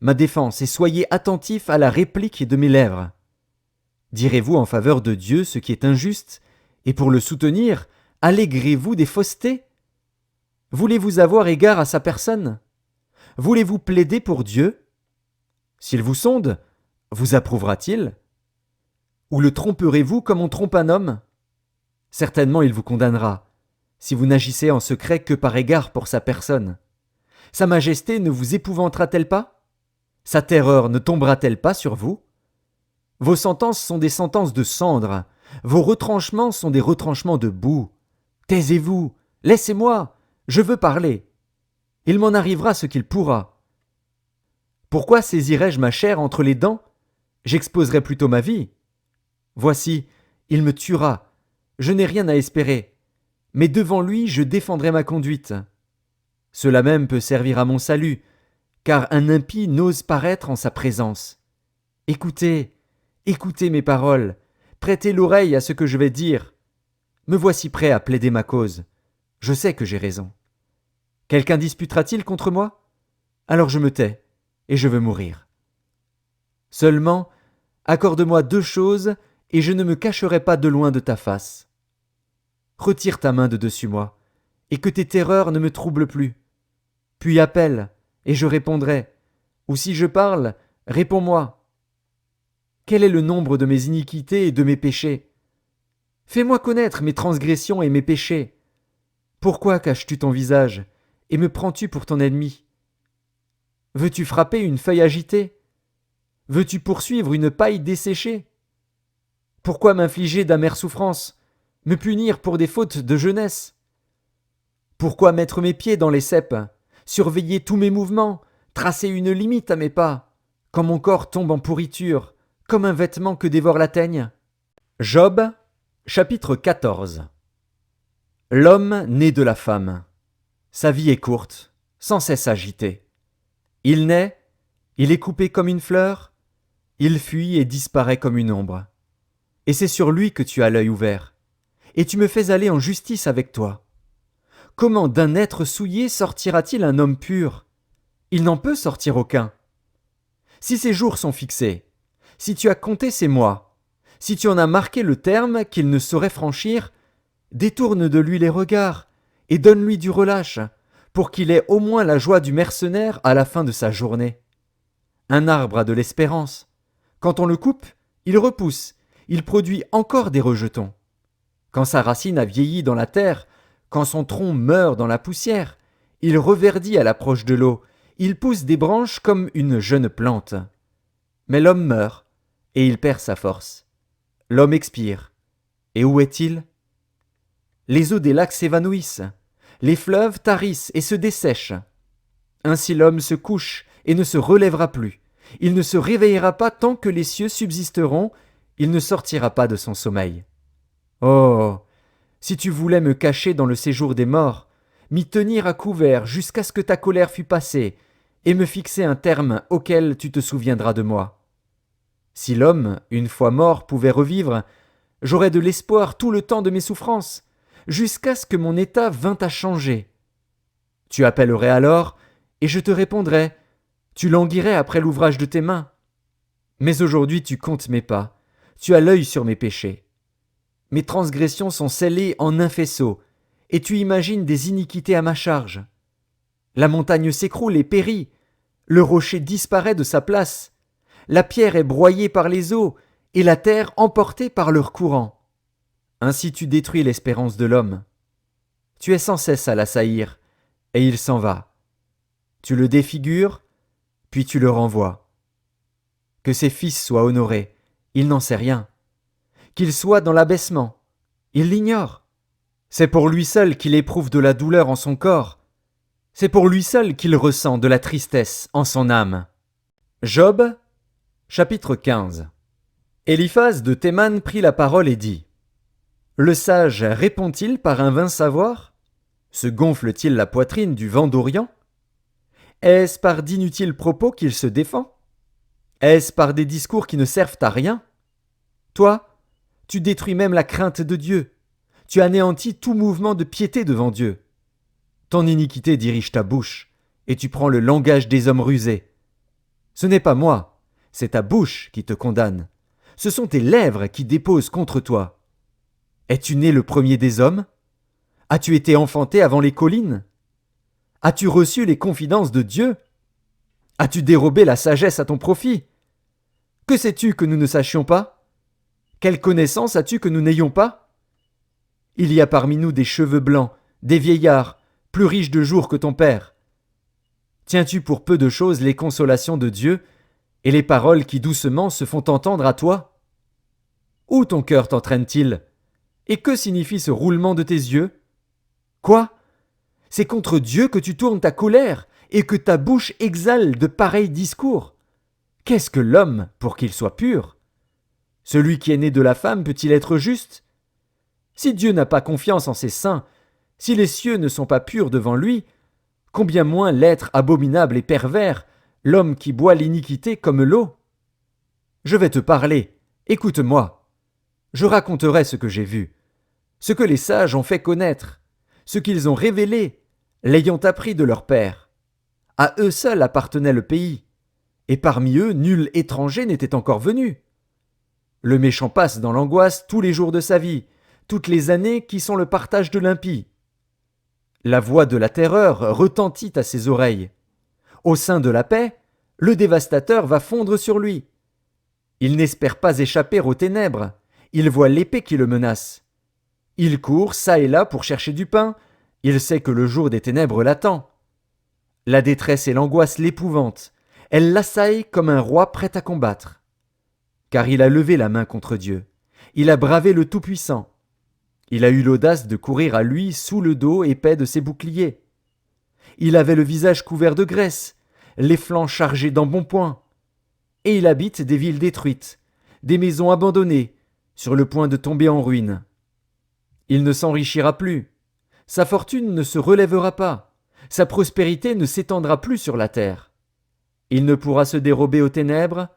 ma défense, et soyez attentifs à la réplique de mes lèvres. Direz-vous en faveur de Dieu ce qui est injuste, et pour le soutenir, allégrez-vous des faussetés? Voulez-vous avoir égard à sa personne? Voulez-vous plaider pour Dieu? S'il vous sonde, vous approuvera-t-il? Ou le tromperez-vous comme on trompe un homme? Certainement il vous condamnera, si vous n'agissez en secret que par égard pour sa personne. Sa majesté ne vous épouvantera-t-elle pas? Sa terreur ne tombera-t-elle pas sur vous? Vos sentences sont des sentences de cendre, vos retranchements sont des retranchements de boue. Taisez-vous, laissez-moi, je veux parler. Il m'en arrivera ce qu'il pourra. Pourquoi saisirais-je ma chair entre les dents? J'exposerais plutôt ma vie. Voici, il me tuera, je n'ai rien à espérer, mais devant lui je défendrai ma conduite. Cela même peut servir à mon salut, car un impie n'ose paraître en sa présence. Écoutez, écoutez mes paroles, prêtez l'oreille à ce que je vais dire. Me voici prêt à plaider ma cause. Je sais que j'ai raison. Quelqu'un disputera-t-il contre moi? Alors je me tais, et je veux mourir. Seulement, accorde-moi 2 choses, et je ne me cacherai pas de loin de ta face. Retire ta main de dessus moi, et que tes terreurs ne me troublent plus. Puis appelle, et je répondrai. Ou si je parle, réponds-moi. Quel est le nombre de mes iniquités et de mes péchés? Fais-moi connaître mes transgressions et mes péchés. Pourquoi caches-tu ton visage, et me prends-tu pour ton ennemi? Veux-tu frapper une feuille agitée? Veux-tu poursuivre une paille desséchée? Pourquoi m'infliger d'amères souffrances, me punir pour des fautes de jeunesse? Pourquoi mettre mes pieds dans les ceps, surveiller tous mes mouvements, tracer une limite à mes pas, quand mon corps tombe en pourriture, comme un vêtement que dévore la teigne? Job, chapitre 14. L'homme né de la femme. Sa vie est courte, sans cesse agitée. Il naît, il est coupé comme une fleur, il fuit et disparaît comme une ombre. Et c'est sur lui que tu as l'œil ouvert, et tu me fais aller en justice avec toi. Comment d'un être souillé sortira-t-il un homme pur? Il n'en peut sortir aucun. Si ses jours sont fixés, si tu as compté ses mois, si tu en as marqué le terme qu'il ne saurait franchir, détourne de lui les regards, et donne-lui du relâche, pour qu'il ait au moins la joie du mercenaire à la fin de sa journée. Un arbre a de l'espérance. Quand on le coupe, il repousse, il produit encore des rejetons. Quand sa racine a vieilli dans la terre, quand son tronc meurt dans la poussière, il reverdit à l'approche de l'eau, il pousse des branches comme une jeune plante. Mais l'homme meurt, et il perd sa force. L'homme expire. Et où est-il? Les eaux des lacs s'évanouissent, les fleuves tarissent et se dessèchent. Ainsi l'homme se couche et ne se relèvera plus. Il ne se réveillera pas tant que les cieux subsisteront, il ne sortira pas de son sommeil. Oh, si tu voulais me cacher dans le séjour des morts, m'y tenir à couvert jusqu'à ce que ta colère fût passée, et me fixer un terme auquel tu te souviendras de moi. Si l'homme, une fois mort, pouvait revivre, j'aurais de l'espoir tout le temps de mes souffrances, jusqu'à ce que mon état vînt à changer. Tu appellerais alors, et je te répondrais, tu languirais après l'ouvrage de tes mains. Mais aujourd'hui tu comptes mes pas, tu as l'œil sur mes péchés. Mes transgressions sont scellées en un faisceau, et tu imagines des iniquités à ma charge. La montagne s'écroule et périt, le rocher disparaît de sa place, la pierre est broyée par les eaux, et la terre emportée par leur courant. Ainsi tu détruis l'espérance de l'homme. Tu es sans cesse à l'assaillir, et il s'en va. Tu le défigures, puis tu le renvoies. Que ses fils soient honorés, il n'en sait rien. Qu'il soit dans l'abaissement, il l'ignore. C'est pour lui seul qu'il éprouve de la douleur en son corps. C'est pour lui seul qu'il ressent de la tristesse en son âme. Job, chapitre 15. Éliphaz de Théman prit la parole et dit : Le sage répond-il par un vain savoir ? Se gonfle-t-il la poitrine du vent d'Orient ? Est-ce par d'inutiles propos qu'il se défend ? Est-ce par des discours qui ne servent à rien ? Toi, tu détruis même la crainte de Dieu. Tu anéantis tout mouvement de piété devant Dieu. Ton iniquité dirige ta bouche, et tu prends le langage des hommes rusés. Ce n'est pas moi, c'est ta bouche qui te condamne. Ce sont tes lèvres qui déposent contre toi. Es-tu né le premier des hommes ? As-tu été enfanté avant les collines ? As-tu reçu les confidences de Dieu ? As-tu dérobé la sagesse à ton profit ? Que sais-tu que nous ne sachions pas ? Quelle connaissance as-tu que nous n'ayons pas ? Il y a parmi nous des cheveux blancs, des vieillards, plus riches de jours que ton père. Tiens-tu pour peu de choses les consolations de Dieu et les paroles qui doucement se font entendre à toi ? Où ton cœur t'entraîne-t-il ? Et que signifie ce roulement de tes yeux ? Quoi ? C'est contre Dieu que tu tournes ta colère et que ta bouche exhale de pareils discours. Qu'est-ce que l'homme pour qu'il soit pur ? Celui qui est né de la femme peut-il être juste ? Si Dieu n'a pas confiance en ses saints, si les cieux ne sont pas purs devant lui, combien moins l'être abominable et pervers, l'homme qui boit l'iniquité comme l'eau ? Je vais te parler, écoute-moi. Je raconterai ce que j'ai vu, ce que les sages ont fait connaître, ce qu'ils ont révélé, l'ayant appris de leur père. À eux seuls appartenait le pays, et parmi eux nul étranger n'était encore venu. Le méchant passe dans l'angoisse tous les jours de sa vie, toutes les années qui sont le partage de l'impie. La voix de la terreur retentit à ses oreilles. Au sein de la paix, le dévastateur va fondre sur lui. Il n'espère pas échapper aux ténèbres, il voit l'épée qui le menace. Il court çà et là pour chercher du pain, il sait que le jour des ténèbres l'attend. La détresse et l'angoisse l'épouvantent, elles l'assaillent comme un roi prêt à combattre. Car il a levé la main contre Dieu, il a bravé le Tout-Puissant. Il a eu l'audace de courir à lui sous le dos épais de ses boucliers. Il avait le visage couvert de graisse, les flancs chargés d'embonpoint. Et il habite des villes détruites, des maisons abandonnées, sur le point de tomber en ruine. Il ne s'enrichira plus, sa fortune ne se relèvera pas, sa prospérité ne s'étendra plus sur la terre. Il ne pourra se dérober aux ténèbres,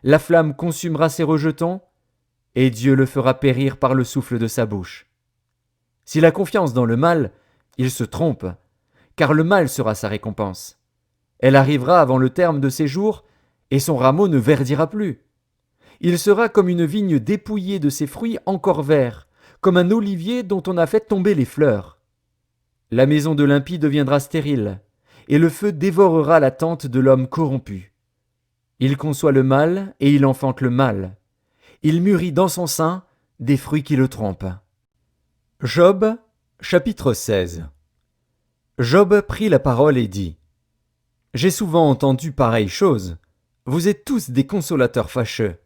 la flamme consumera ses rejetons, et Dieu le fera périr par le souffle de sa bouche. S'il a confiance dans le mal, il se trompe, car le mal sera sa récompense. Elle arrivera avant le terme de ses jours, et son rameau ne verdira plus. Il sera comme une vigne dépouillée de ses fruits encore verts, comme un olivier dont on a fait tomber les fleurs. La maison de l'impie deviendra stérile, et le feu dévorera la tente de l'homme corrompu. Il conçoit le mal, et il enfante le mal. Il mûrit dans son sein des fruits qui le trompent. Job, chapitre 16. Job prit la parole et dit : J'ai souvent entendu pareille chose. Vous êtes tous des consolateurs fâcheux.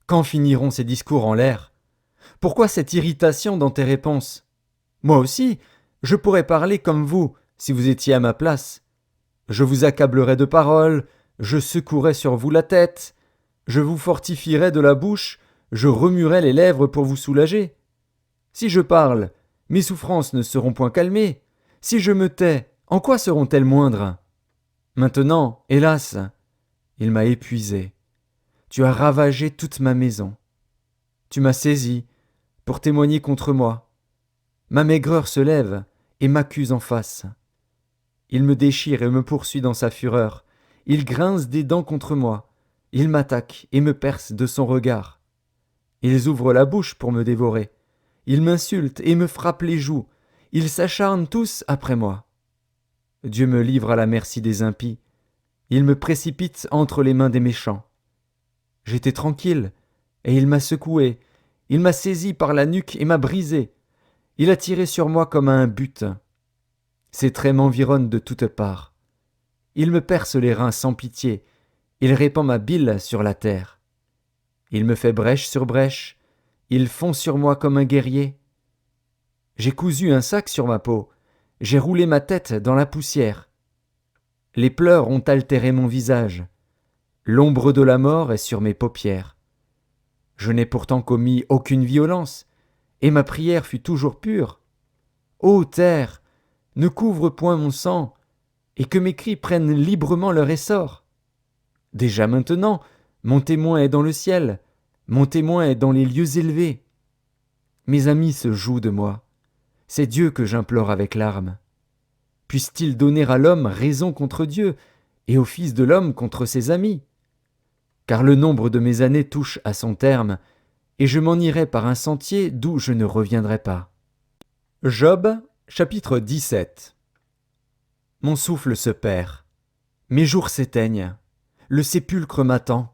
Quand finiront ces discours en l'air ? Pourquoi cette irritation dans tes réponses ? Moi aussi, je pourrais parler comme vous, si vous étiez à ma place. Je vous accablerais de paroles, je secouerais sur vous la tête, je vous fortifierais de la bouche, je remuerais les lèvres pour vous soulager. Si je parle, mes souffrances ne seront point calmées. Si je me tais, en quoi seront-elles moindres ? Maintenant, hélas, il m'a épuisé. Tu as ravagé toute ma maison. Tu m'as saisi pour témoigner contre moi. Ma maigreur se lève et m'accuse en face. Il me déchire et me poursuit dans sa fureur. Il grince des dents contre moi. Il m'attaque et me perce de son regard. Ils ouvrent la bouche pour me dévorer. Ils m'insultent et me frappent les joues. Ils s'acharnent tous après moi. Dieu me livre à la merci des impies. Il me précipite entre les mains des méchants. J'étais tranquille, et il m'a secoué, il m'a saisi par la nuque et m'a brisé. Il a tiré sur moi comme à un but. Ses traits m'environnent de toutes parts. Il me perce les reins sans pitié, il répand ma bile sur la terre. Il me fait brèche sur brèche, il fond sur moi comme un guerrier. J'ai cousu un sac sur ma peau, j'ai roulé ma tête dans la poussière. Les pleurs ont altéré mon visage, l'ombre de la mort est sur mes paupières. Je n'ai pourtant commis aucune violence, et ma prière fut toujours pure. Ô terre, ne couvre point mon sang, et que mes cris prennent librement leur essor. Déjà maintenant, mon témoin est dans le ciel, mon témoin est dans les lieux élevés. Mes amis se jouent de moi, c'est Dieu que j'implore avec larmes. Puisse-t-il donner à l'homme raison contre Dieu, et au Fils de l'homme contre ses amis? Car le nombre de mes années touche à son terme, et je m'en irai par un sentier d'où je ne reviendrai pas. Job, chapitre 17. Mon souffle se perd, mes jours s'éteignent, le sépulcre m'attend.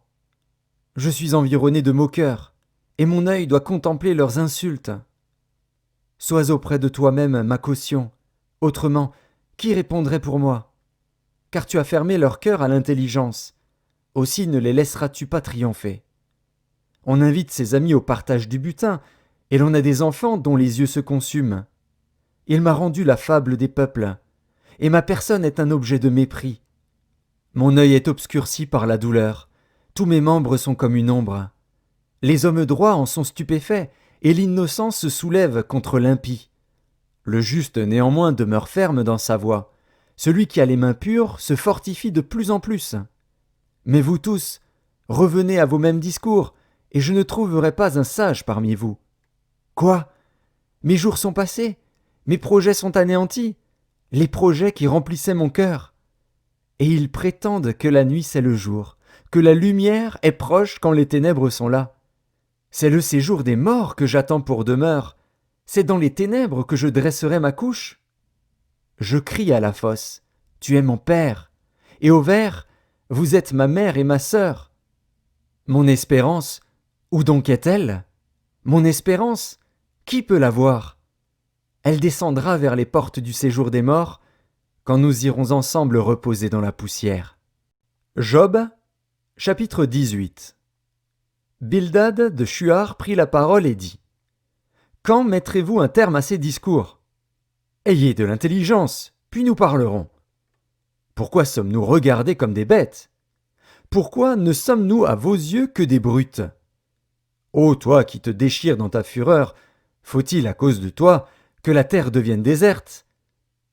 Je suis environné de moqueurs, et mon œil doit contempler leurs insultes. Sois auprès de toi-même ma caution, autrement, qui répondrait pour moi? Car tu as fermé leur cœur à l'intelligence, aussi ne les laisseras-tu pas triompher. On invite ses amis au partage du butin, et l'on a des enfants dont les yeux se consument. Il m'a rendu la fable des peuples, et ma personne est un objet de mépris. Mon œil est obscurci par la douleur, tous mes membres sont comme une ombre. Les hommes droits en sont stupéfaits, et l'innocent se soulève contre l'impie. Le juste néanmoins demeure ferme dans sa voie. Celui qui a les mains pures se fortifie de plus en plus. Mais vous tous, revenez à vos mêmes discours, et je ne trouverai pas un sage parmi vous. Quoi? Mes jours sont passés, mes projets sont anéantis, les projets qui remplissaient mon cœur. Et ils prétendent que la nuit c'est le jour, que la lumière est proche quand les ténèbres sont là. C'est le séjour des morts que j'attends pour demeure, c'est dans les ténèbres que je dresserai ma couche. Je crie à la fosse, tu es mon père, et au ver, vous êtes ma mère et ma sœur. Mon espérance, où donc est-elle? Mon espérance, qui peut la voir? Elle descendra vers les portes du séjour des morts, quand nous irons ensemble reposer dans la poussière. Job, chapitre 18. Bildad de Shuar prit la parole et dit : Quand mettrez-vous un terme à ces discours? Ayez de l'intelligence, puis nous parlerons. Pourquoi sommes-nous regardés comme des bêtes? Pourquoi ne sommes-nous à vos yeux que des brutes? Ô toi qui te déchires dans ta fureur, faut-il à cause de toi que la terre devienne déserte?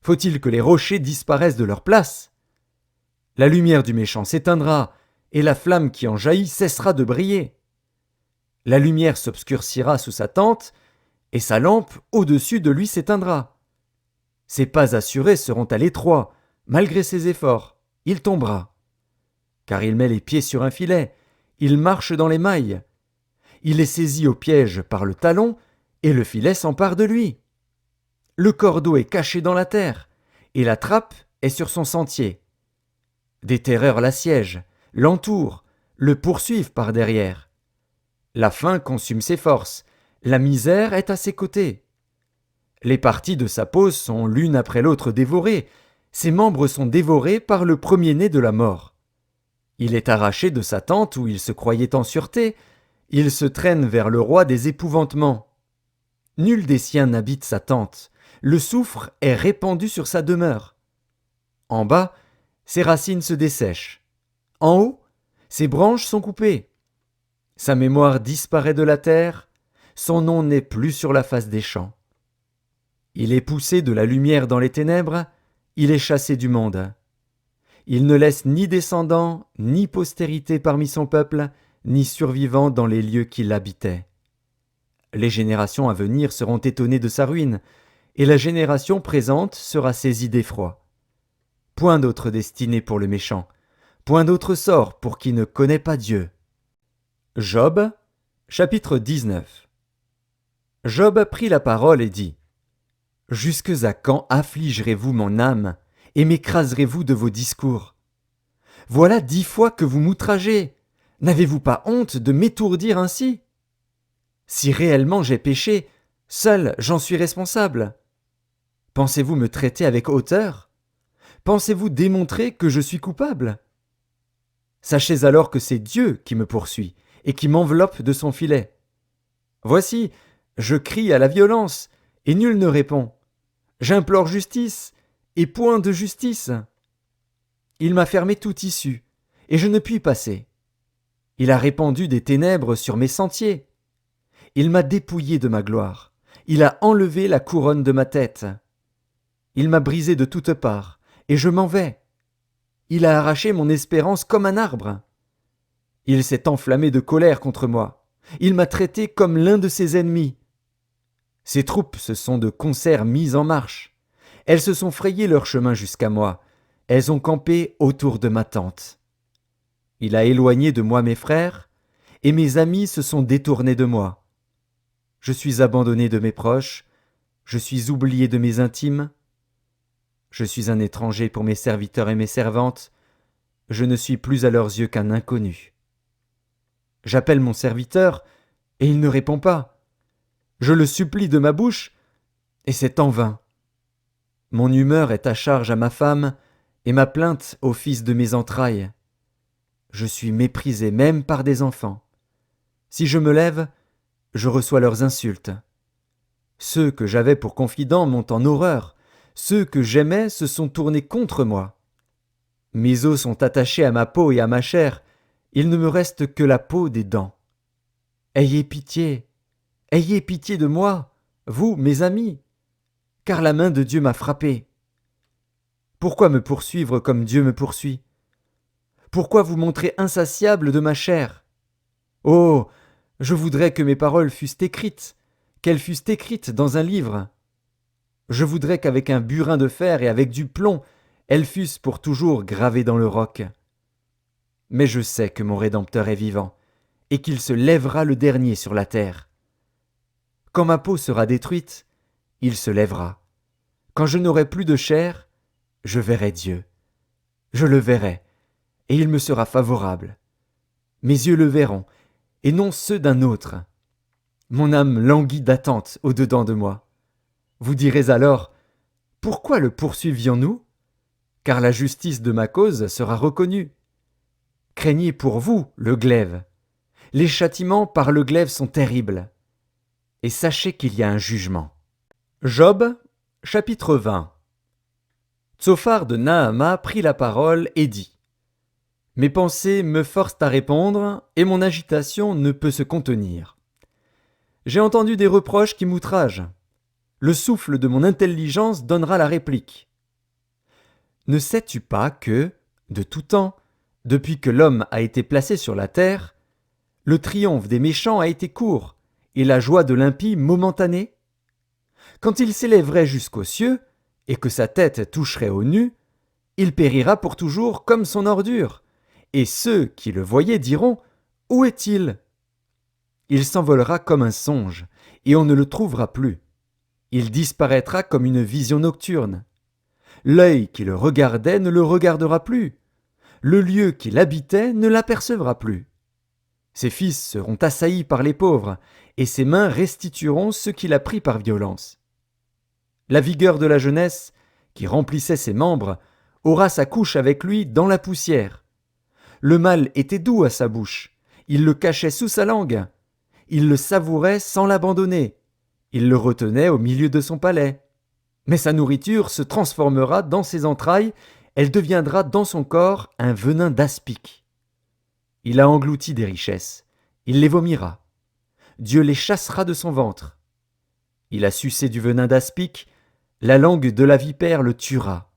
Faut-il que les rochers disparaissent de leur place? La lumière du méchant s'éteindra, et la flamme qui en jaillit cessera de briller. La lumière s'obscurcira sous sa tente, et sa lampe au-dessus de lui s'éteindra. Ses pas assurés seront à l'étroit, malgré ses efforts, il tombera. Car il met les pieds sur un filet, il marche dans les mailles. Il est saisi au piège par le talon, et le filet s'empare de lui. Le cordeau est caché dans la terre, et la trappe est sur son sentier. Des terreurs l'assiègent, l'entourent, le poursuivent par derrière. La faim consume ses forces, la misère est à ses côtés. Les parties de sa peau sont l'une après l'autre dévorées, ses membres sont dévorés par le premier-né de la mort. Il est arraché de sa tente où il se croyait en sûreté, il se traîne vers le roi des épouvantements. Nul des siens n'habite sa tente, le soufre est répandu sur sa demeure. En bas, ses racines se dessèchent. En haut, ses branches sont coupées. Sa mémoire disparaît de la terre, son nom n'est plus sur la face des champs. Il est poussé de la lumière dans les ténèbres, il est chassé du monde. Il ne laisse ni descendants, ni postérité parmi son peuple, ni survivants dans les lieux qui l'habitaient. Les générations à venir seront étonnées de sa ruine, et la génération présente sera saisie d'effroi. Point d'autre destinée pour le méchant, point d'autre sort pour qui ne connaît pas Dieu. Job, chapitre 19. Job prit la parole et dit : Jusques à quand affligerez-vous mon âme, et m'écraserez-vous de vos discours? Voilà 10 fois que vous m'outragez. N'avez-vous pas honte de m'étourdir ainsi? Si réellement j'ai péché, seul j'en suis responsable. Pensez-vous me traiter avec hauteur? Pensez-vous démontrer que je suis coupable? Sachez alors que c'est Dieu qui me poursuit et qui m'enveloppe de son filet. Voici, je crie à la violence, et nul ne répond. J'implore justice, et point de justice. Il m'a fermé toute issue, et je ne puis passer. Il a répandu des ténèbres sur mes sentiers. Il m'a dépouillé de ma gloire. Il a enlevé la couronne de ma tête. Il m'a brisé de toutes parts, et je m'en vais. Il a arraché mon espérance comme un arbre. Il s'est enflammé de colère contre moi. Il m'a traité comme l'un de ses ennemis. Ses troupes se sont de concert mises en marche. Elles se sont frayé leur chemin jusqu'à moi. Elles ont campé autour de ma tente. Il a éloigné de moi mes frères, et mes amis se sont détournés de moi. Je suis abandonné de mes proches, je suis oublié de mes intimes. Je suis un étranger pour mes serviteurs et mes servantes, je ne suis plus à leurs yeux qu'un inconnu. J'appelle mon serviteur, et il ne répond pas. Je le supplie de ma bouche, et c'est en vain. Mon humeur est à charge à ma femme, et ma plainte au fils de mes entrailles. Je suis méprisé même par des enfants. Si je me lève, je reçois leurs insultes. Ceux que j'avais pour confidents m'ont en horreur. Ceux que j'aimais se sont tournés contre moi. Mes os sont attachés à ma peau et à ma chair. Il ne me reste que la peau des dents. Ayez pitié de moi, vous, mes amis, car la main de Dieu m'a frappé. Pourquoi me poursuivre comme Dieu me poursuit? Pourquoi vous montrer insatiable de ma chair? Oh, je voudrais que mes paroles fussent écrites, qu'elles fussent écrites dans un livre. Je voudrais qu'avec un burin de fer et avec du plomb, elles fussent pour toujours gravées dans le roc. Mais je sais que mon Rédempteur est vivant, et qu'il se lèvera le dernier sur la terre. Quand ma peau sera détruite, il se lèvera. Quand je n'aurai plus de chair, je verrai Dieu. Je le verrai, et il me sera favorable. Mes yeux le verront, et non ceux d'un autre. Mon âme languit d'attente au-dedans de moi. Vous direz alors, pourquoi le poursuivions-nous? Car la justice de ma cause sera reconnue. Craignez pour vous le glaive. Les châtiments par le glaive sont terribles. Et sachez qu'il y a un jugement. Job, chapitre 20. Tsophar de Nahama prit la parole et dit: Mes pensées me forcent à répondre, et mon agitation ne peut se contenir. J'ai entendu des reproches qui m'outragent. Le souffle de mon intelligence donnera la réplique. Ne sais-tu pas que, de tout temps, depuis que l'homme a été placé sur la terre, le triomphe des méchants a été court, et la joie de l'impie momentanée? Quand il s'élèverait jusqu'aux cieux, et que sa tête toucherait aux nues, il périra pour toujours comme son ordure, et ceux qui le voyaient diront: Où est-il? Il s'envolera comme un songe, et on ne le trouvera plus. Il disparaîtra comme une vision nocturne. L'œil qui le regardait ne le regardera plus. Le lieu qu'il habitait ne l'apercevra plus. Ses fils seront assaillis par les pauvres, et ses mains restitueront ce qu'il a pris par violence. La vigueur de la jeunesse, qui remplissait ses membres, aura sa couche avec lui dans la poussière. Le mal était doux à sa bouche, il le cachait sous sa langue. Il le savourait sans l'abandonner. Il le retenait au milieu de son palais. Mais sa nourriture se transformera dans ses entrailles, elle deviendra dans son corps un venin d'aspic. Il a englouti des richesses, il les vomira. Dieu les chassera de son ventre. Il a sucé du venin d'aspic, la langue de la vipère le tuera.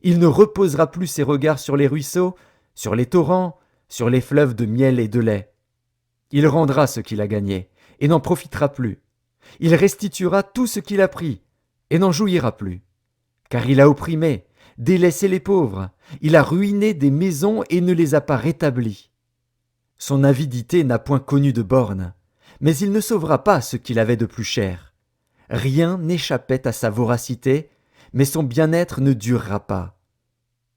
Il ne reposera plus ses regards sur les ruisseaux, sur les torrents, sur les fleuves de miel et de lait. Il rendra ce qu'il a gagné, et n'en profitera plus. Il restituera tout ce qu'il a pris, et n'en jouira plus. Car il a opprimé, délaissé les pauvres, il a ruiné des maisons et ne les a pas rétablies. Son avidité n'a point connu de borne, mais il ne sauvera pas ce qu'il avait de plus cher. Rien n'échappait à sa voracité, mais son bien-être ne durera pas.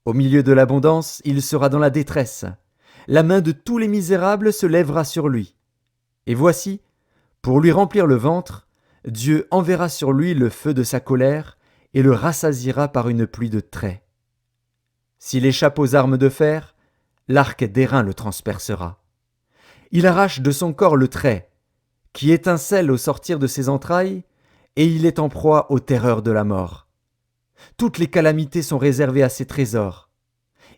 Au milieu de l'abondance, il sera dans la détresse. La main de tous les misérables se lèvera sur lui. Et voici, Pour lui remplir le ventre, Dieu enverra sur lui le feu de sa colère et le rassasiera par une pluie de traits. S'il échappe aux armes de fer, l'arc d'airain le transpercera. Il arrache de son corps le trait, qui étincelle au sortir de ses entrailles, et il est en proie aux terreurs de la mort. Toutes les calamités sont réservées à ses trésors.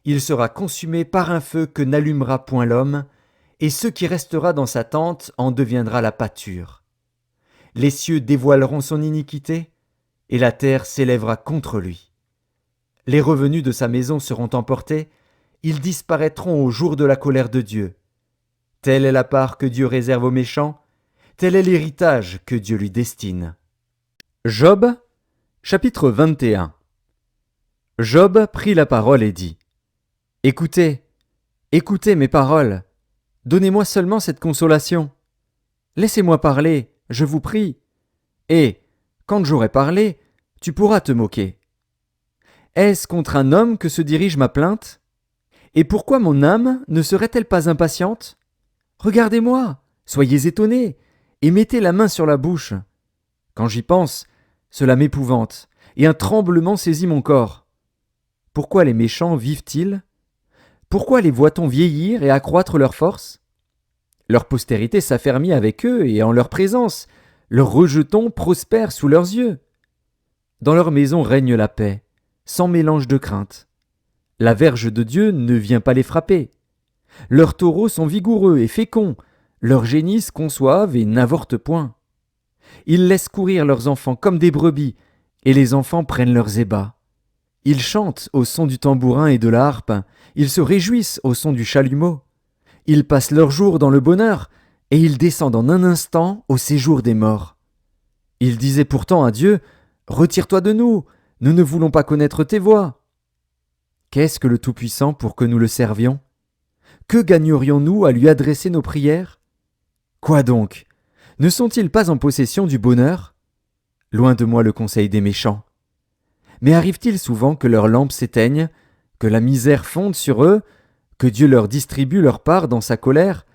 Il sera consumé par un feu que n'allumera point l'homme, et ce qui restera dans sa tente en deviendra la pâture. Les cieux dévoileront son iniquité, et la terre s'élèvera contre lui. Les revenus de sa maison seront emportés, ils disparaîtront au jour de la colère de Dieu. Telle est la part que Dieu réserve aux méchants, tel est l'héritage que Dieu lui destine. Job, chapitre 21. Job prit la parole et dit : Écoutez, écoutez mes paroles, donnez-moi seulement cette consolation. Laissez-moi parler, je vous prie. Et, quand j'aurai parlé, tu pourras te moquer. Est-ce contre un homme que se dirige ma plainte ? Et pourquoi mon âme ne serait-elle pas impatiente ? Regardez-moi, soyez étonnés, et mettez la main sur la bouche. Quand j'y pense, cela m'épouvante, et un tremblement saisit mon corps. Pourquoi les méchants vivent-ils ? Pourquoi les voit-on vieillir et accroître leur force ? Leur postérité s'affermit avec eux, et en leur présence, leurs rejetons prospèrent sous leurs yeux. Dans leur maison règne la paix, sans mélange de crainte. La verge de Dieu ne vient pas les frapper. Leurs taureaux sont vigoureux et féconds, leurs génisses conçoivent et n'avortent point. Ils laissent courir leurs enfants comme des brebis, et les enfants prennent leurs ébats. Ils chantent au son du tambourin et de la harpe, ils se réjouissent au son du chalumeau. Ils passent leurs jours dans le bonheur, et ils descendent en un instant au séjour des morts. Ils disaient pourtant à Dieu : Retire-toi de nous, nous ne voulons pas connaître tes voies. Qu'est-ce que le Tout-Puissant pour que nous le servions ? Que gagnerions-nous à lui adresser nos prières ? Quoi donc ? Ne sont-ils pas en possession du bonheur ? Loin de moi le conseil des méchants. Mais arrive-t-il souvent que leurs lampes s'éteignent, que la misère fonde sur eux, que Dieu leur distribue leur part dans sa colère,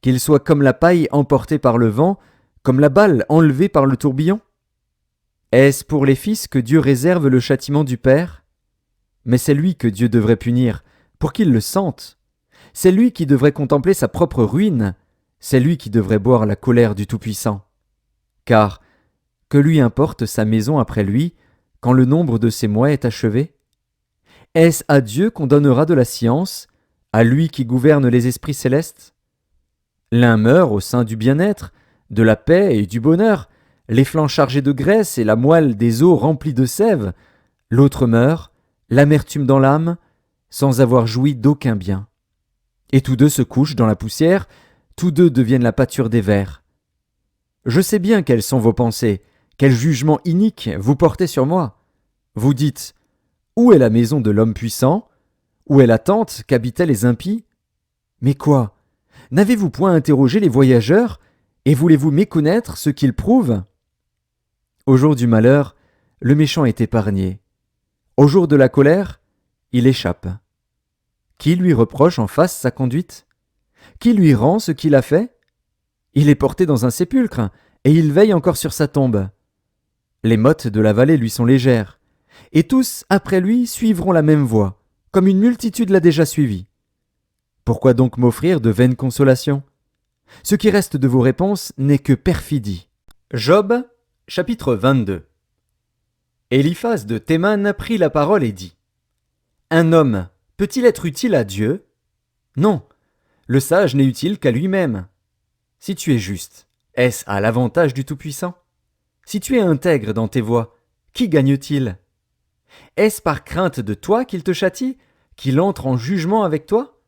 qu'ils soient comme la paille emportée par le vent, comme la balle enlevée par le tourbillon ? Est-ce pour les fils que Dieu réserve le châtiment du Père ? Mais c'est lui que Dieu devrait punir, pour qu'il le sente. C'est lui qui devrait contempler sa propre ruine, c'est lui qui devrait boire la colère du Tout-Puissant. Car, que lui importe sa maison après lui, quand le nombre de ses mois est achevé ? Est-ce à Dieu qu'on donnera de la science, à lui qui gouverne les esprits célestes ? L'un meurt au sein du bien-être, de la paix et du bonheur, les flancs chargés de graisse et la moelle des os remplis de sève. L'autre meurt, l'amertume dans l'âme, sans avoir joui d'aucun bien. Et tous deux se couchent dans la poussière, tous deux deviennent la pâture des vers. Je sais bien quelles sont vos pensées, quel jugement inique vous portez sur moi. Vous dites : Où est la maison de l'homme puissant ? Où est la tente qu'habitaient les impies ? Mais quoi ? N'avez-vous point interrogé les voyageurs, et voulez-vous méconnaître ce qu'ils prouvent ? Au jour du malheur, le méchant est épargné. Au jour de la colère, il échappe. Qui lui reproche en face sa conduite ? Qui lui rend ce qu'il a fait ? Il est porté dans un sépulcre, et il veille encore sur sa tombe. Les mottes de la vallée lui sont légères, et tous, après lui, suivront la même voie, comme une multitude l'a déjà suivi. Pourquoi donc m'offrir de vaines consolations ? Ce qui reste de vos réponses n'est que perfidie. Job, chapitre 22. Éliphaz de Théman prit la parole et dit : Un homme peut-il être utile à Dieu ? Non, le sage n'est utile qu'à lui-même. Si tu es juste, est-ce à l'avantage du Tout-Puissant ? Si tu es intègre dans tes voies, qui gagne-t-il ? Est-ce par crainte de toi qu'il te châtie, qu'il entre en jugement avec toi ?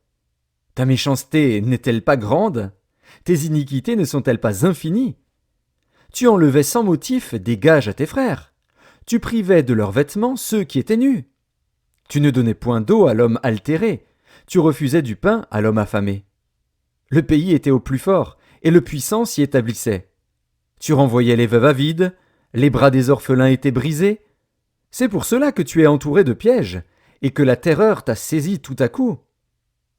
Ta méchanceté n'est-elle pas grande ? Tes iniquités ne sont-elles pas infinies ? Tu enlevais sans motif des gages à tes frères. Tu privais de leurs vêtements ceux qui étaient nus. Tu ne donnais point d'eau à l'homme altéré. Tu refusais du pain à l'homme affamé. Le pays était au plus fort, et le puissant s'y établissait. Tu renvoyais les veuves avides, les bras des orphelins étaient brisés. C'est pour cela que tu es entouré de pièges, et que la terreur t'a saisi tout à coup.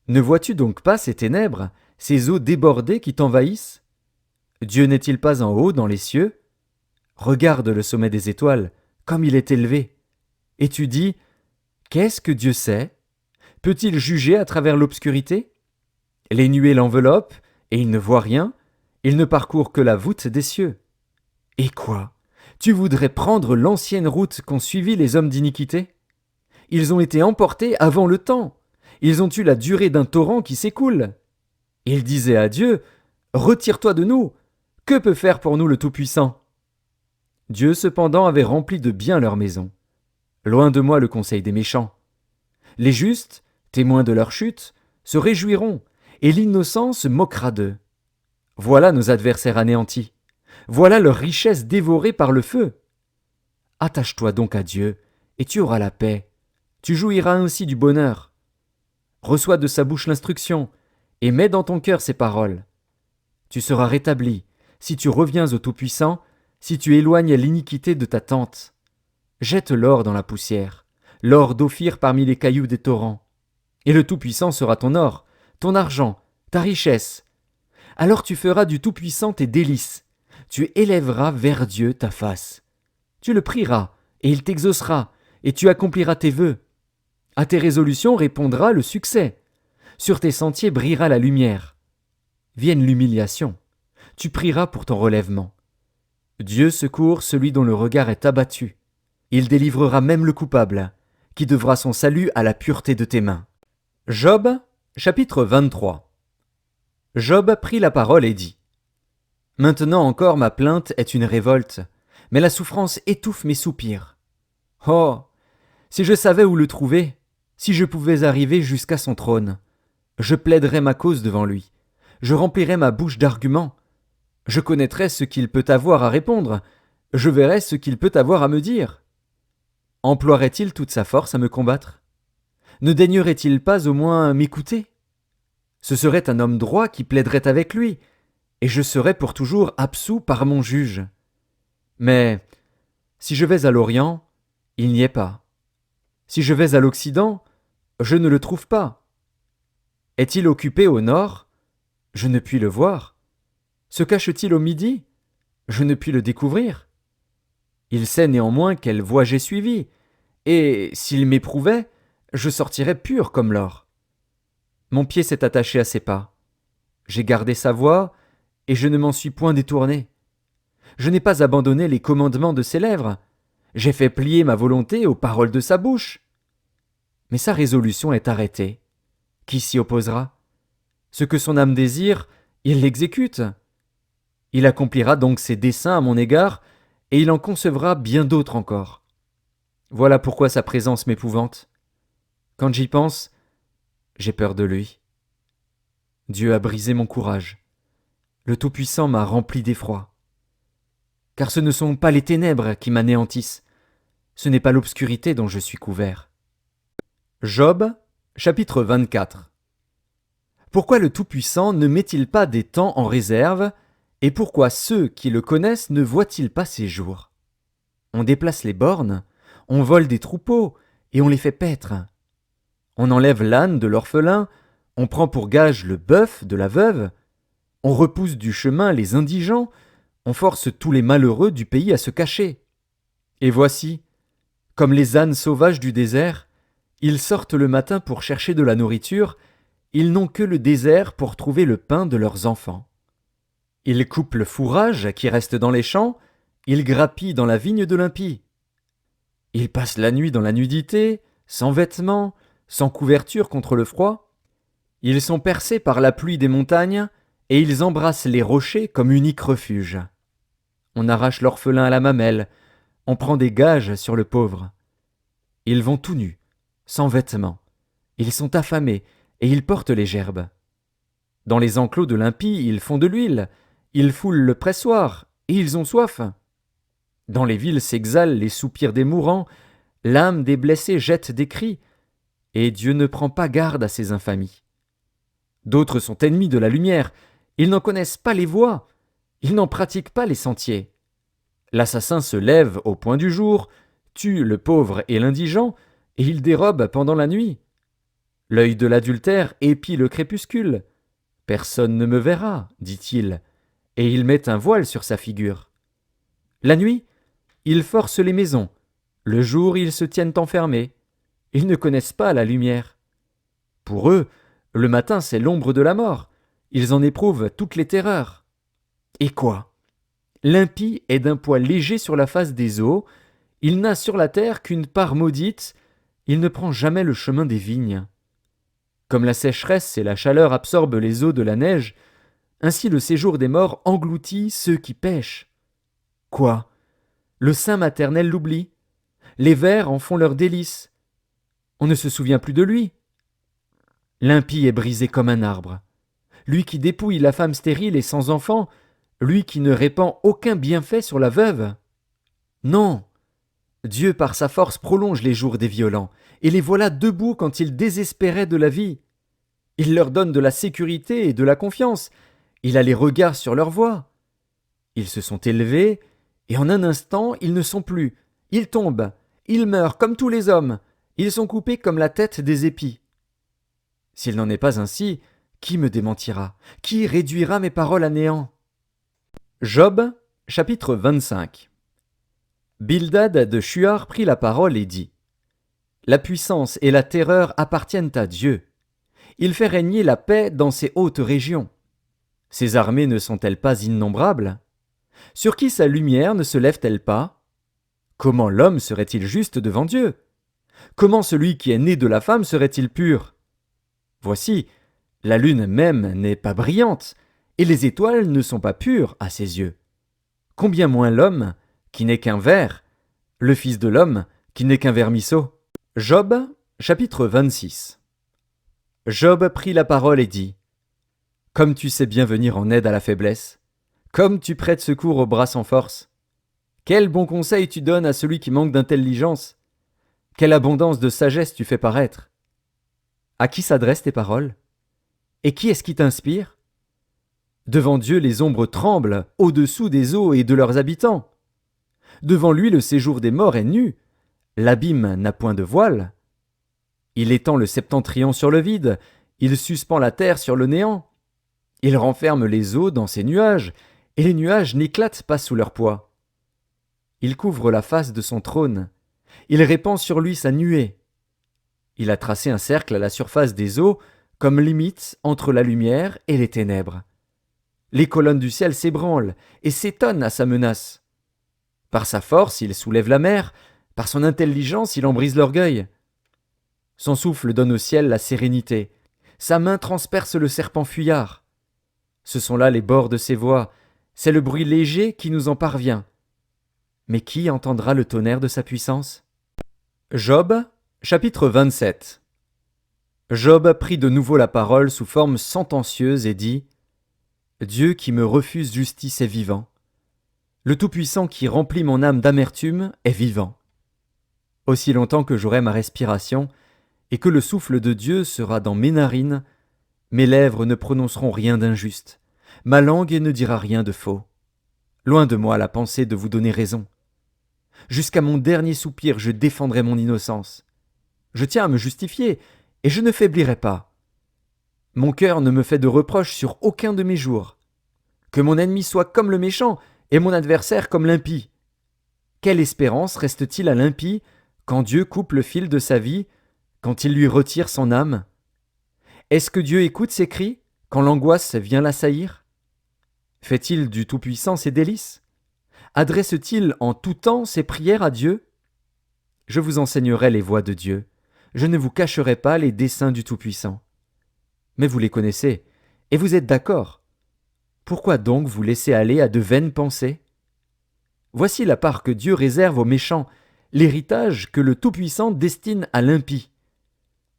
Ne vois-tu donc pas ces ténèbres, ces eaux débordées qui t'envahissent ? Dieu n'est-il pas en haut dans les cieux? Regarde le sommet des étoiles, comme il est élevé. Et tu dis, qu'est-ce que Dieu sait? Peut-il juger à travers l'obscurité? Les nuées l'enveloppent, et il ne voit rien, il ne parcourt que la voûte des cieux. Et quoi? Tu voudrais prendre l'ancienne route qu'ont suivie les hommes d'iniquité? Ils ont été emportés avant le temps. Ils ont eu la durée d'un torrent qui s'écoule. Ils disaient à Dieu, « Retire-toi de nous. Que peut faire pour nous le Tout-Puissant ?» Dieu cependant avait rempli de bien leur maison. Loin de moi le conseil des méchants. Les justes, témoins de leur chute, se réjouiront, et l'innocent se moquera d'eux. Voilà nos adversaires anéantis. Voilà leur richesse dévorée par le feu. Attache-toi donc à Dieu, et tu auras la paix. Tu jouiras ainsi du bonheur. Reçois de sa bouche l'instruction, et mets dans ton cœur ses paroles. Tu seras rétabli, si tu reviens au Tout-Puissant, si tu éloignes l'iniquité de ta tente. Jette l'or dans la poussière, l'or d'Ophir parmi les cailloux des torrents. Et le Tout-Puissant sera ton or, ton argent, ta richesse. Alors tu feras du Tout-Puissant tes délices. Tu élèveras vers Dieu ta face. Tu le prieras, et il t'exaucera, et tu accompliras tes vœux. À tes résolutions répondra le succès. Sur tes sentiers brillera la lumière. Vienne l'humiliation. Tu prieras pour ton relèvement. Dieu secourt celui dont le regard est abattu. Il délivrera même le coupable, qui devra son salut à la pureté de tes mains. Job, chapitre 23. Job prit la parole et dit : Maintenant encore ma plainte est une révolte, mais la souffrance étouffe mes soupirs. Oh, si je savais où le trouver, si je pouvais arriver jusqu'à son trône, je plaiderais ma cause devant lui, je remplirais ma bouche d'arguments, je connaîtrais ce qu'il peut avoir à répondre, je verrais ce qu'il peut avoir à me dire. Emploierait-il toute sa force à me combattre? Ne daignerait-il pas au moins m'écouter? Ce serait un homme droit qui plaiderait avec lui, et je serais pour toujours absous par mon juge. Mais si je vais à l'Orient, il n'y est pas. Si je vais à l'Occident, je ne le trouve pas. Est-il occupé au nord? Je ne puis le voir. Se cache-t-il au midi? Je ne puis le découvrir. Il sait néanmoins quelle voie j'ai suivie, et s'il m'éprouvait, je sortirais pur comme l'or. Mon pied s'est attaché à ses pas. J'ai gardé sa voie, et je ne m'en suis point détourné. Je n'ai pas abandonné les commandements de ses lèvres. J'ai fait plier ma volonté aux paroles de sa bouche. Mais sa résolution est arrêtée. Qui s'y opposera? Ce que son âme désire, il l'exécute. Il accomplira donc ses desseins à mon égard, et il en concevra bien d'autres encore. Voilà pourquoi sa présence m'épouvante. Quand j'y pense, j'ai peur de lui. Dieu a brisé mon courage. Le Tout-Puissant m'a rempli d'effroi. Car ce ne sont pas les ténèbres qui m'anéantissent, ce n'est pas l'obscurité dont je suis couvert. Job, chapitre 24. Pourquoi le Tout-Puissant ne met-il pas des temps en réserve, et pourquoi ceux qui le connaissent ne voient-ils pas ses jours? On déplace les bornes, on vole des troupeaux, et on les fait paître. On enlève l'âne de l'orphelin, on prend pour gage le bœuf de la veuve, on repousse du chemin les indigents, on force tous les malheureux du pays à se cacher. Et voici, comme les ânes sauvages du désert, ils sortent le matin pour chercher de la nourriture, ils n'ont que le désert pour trouver le pain de leurs enfants. Ils coupent le fourrage qui reste dans les champs, ils grappillent dans la vigne de l'impie. Ils passent la nuit dans la nudité, sans vêtements, sans couverture contre le froid. Ils sont percés par la pluie des montagnes, et ils embrassent les rochers comme unique refuge. On arrache l'orphelin à la mamelle, on prend des gages sur le pauvre. Ils vont tout nus, sans vêtements. Ils sont affamés, et ils portent les gerbes. Dans les enclos de l'impie, ils font de l'huile, ils foulent le pressoir, et ils ont soif. Dans les villes s'exhalent les soupirs des mourants, l'âme des blessés jette des cris, et Dieu ne prend pas garde à ces infamies. D'autres sont ennemis de la lumière, ils n'en connaissent pas les voies, ils n'en pratiquent pas les sentiers. L'assassin se lève au point du jour, tue le pauvre et l'indigent, et il dérobe pendant la nuit. L'œil de l'adultère épie le crépuscule. Personne ne me verra, dit-il, et il met un voile sur sa figure. La nuit, ils forcent les maisons, le jour ils se tiennent enfermés, ils ne connaissent pas la lumière. Pour eux, le matin c'est l'ombre de la mort, ils en éprouvent toutes les terreurs. Et quoi? L'impie est d'un poids léger sur la face des eaux, il n'a sur la terre qu'une part maudite, il ne prend jamais le chemin des vignes. Comme la sécheresse et la chaleur absorbent les eaux de la neige, ainsi le séjour des morts engloutit ceux qui pêchent. Quoi? Le sein maternel l'oublie, les vers en font leur délice. On ne se souvient plus de lui. L'impie est brisé comme un arbre. Lui qui dépouille la femme stérile et sans enfant, lui qui ne répand aucun bienfait sur la veuve. Non, Dieu par sa force prolonge les jours des violents, et les voilà debout quand ils désespéraient de la vie. Il leur donne de la sécurité et de la confiance, il a les regards sur leur voie. Ils se sont élevés, et en un instant ils ne sont plus. Ils tombent, ils meurent comme tous les hommes, ils sont coupés comme la tête des épis. S'il n'en est pas ainsi, qui me démentira? Qui réduira mes paroles à néant? Job, chapitre 25. Bildad de Shuar prit la parole et dit: La puissance et la terreur appartiennent à Dieu. Il fait régner la paix dans ces hautes régions. Ses armées ne sont-elles pas innombrables? Sur qui sa lumière ne se lève-t-elle pas? Comment l'homme serait-il juste devant Dieu? Comment celui qui est né de la femme serait-il pur? Voici, la lune même n'est pas brillante, et les étoiles ne sont pas pures à ses yeux. Combien moins l'homme, qui n'est qu'un ver, le fils de l'homme, qui n'est qu'un vermisseau. Job, chapitre 26. Job prit la parole et dit: Comme tu sais bien venir en aide à la faiblesse, comme tu prêtes secours aux bras sans force, quel bon conseil tu donnes à celui qui manque d'intelligence, quelle abondance de sagesse tu fais paraître. À qui s'adressent tes paroles? Et qui est-ce qui t'inspire? Devant Dieu les ombres tremblent au-dessous des eaux et de leurs habitants. Devant lui le séjour des morts est nu, l'abîme n'a point de voile. Il étend le septentrion sur le vide, il suspend la terre sur le néant. Il renferme les eaux dans ses nuages, et les nuages n'éclatent pas sous leur poids. Il couvre la face de son trône, il répand sur lui sa nuée. Il a tracé un cercle à la surface des eaux, comme limite entre la lumière et les ténèbres. Les colonnes du ciel s'ébranlent et s'étonnent à sa menace. Par sa force, il soulève la mer, par son intelligence, il en brise l'orgueil. Son souffle donne au ciel la sérénité, sa main transperce le serpent fuyard. Ce sont là les bords de ses voies, c'est le bruit léger qui nous en parvient. Mais qui entendra le tonnerre de sa puissance? Job, chapitre 27. Job prit de nouveau la parole sous forme sentencieuse et dit: Dieu qui me refuse justice est vivant. Le Tout-Puissant qui remplit mon âme d'amertume est vivant. Aussi longtemps que j'aurai ma respiration et que le souffle de Dieu sera dans mes narines, mes lèvres ne prononceront rien d'injuste, ma langue ne dira rien de faux. Loin de moi la pensée de vous donner raison. Jusqu'à mon dernier soupir, je défendrai mon innocence. Je tiens à me justifier, et je ne faiblirai pas. Mon cœur ne me fait de reproches sur aucun de mes jours. Que mon ennemi soit comme le méchant, et mon adversaire comme l'impie. Quelle espérance reste-t-il à l'impie quand Dieu coupe le fil de sa vie, quand il lui retire son âme? Est-ce que Dieu écoute ses cris quand l'angoisse vient l'assaillir? Fait-il du Tout-Puissant ses délices? Adresse-t-il en tout temps ses prières à Dieu? Je vous enseignerai les voies de Dieu. Je ne vous cacherai pas les desseins du Tout-Puissant. Mais vous les connaissez, et vous êtes d'accord. Pourquoi donc vous laisser aller à de vaines pensées? Voici la part que Dieu réserve aux méchants, l'héritage que le Tout-Puissant destine à l'impie.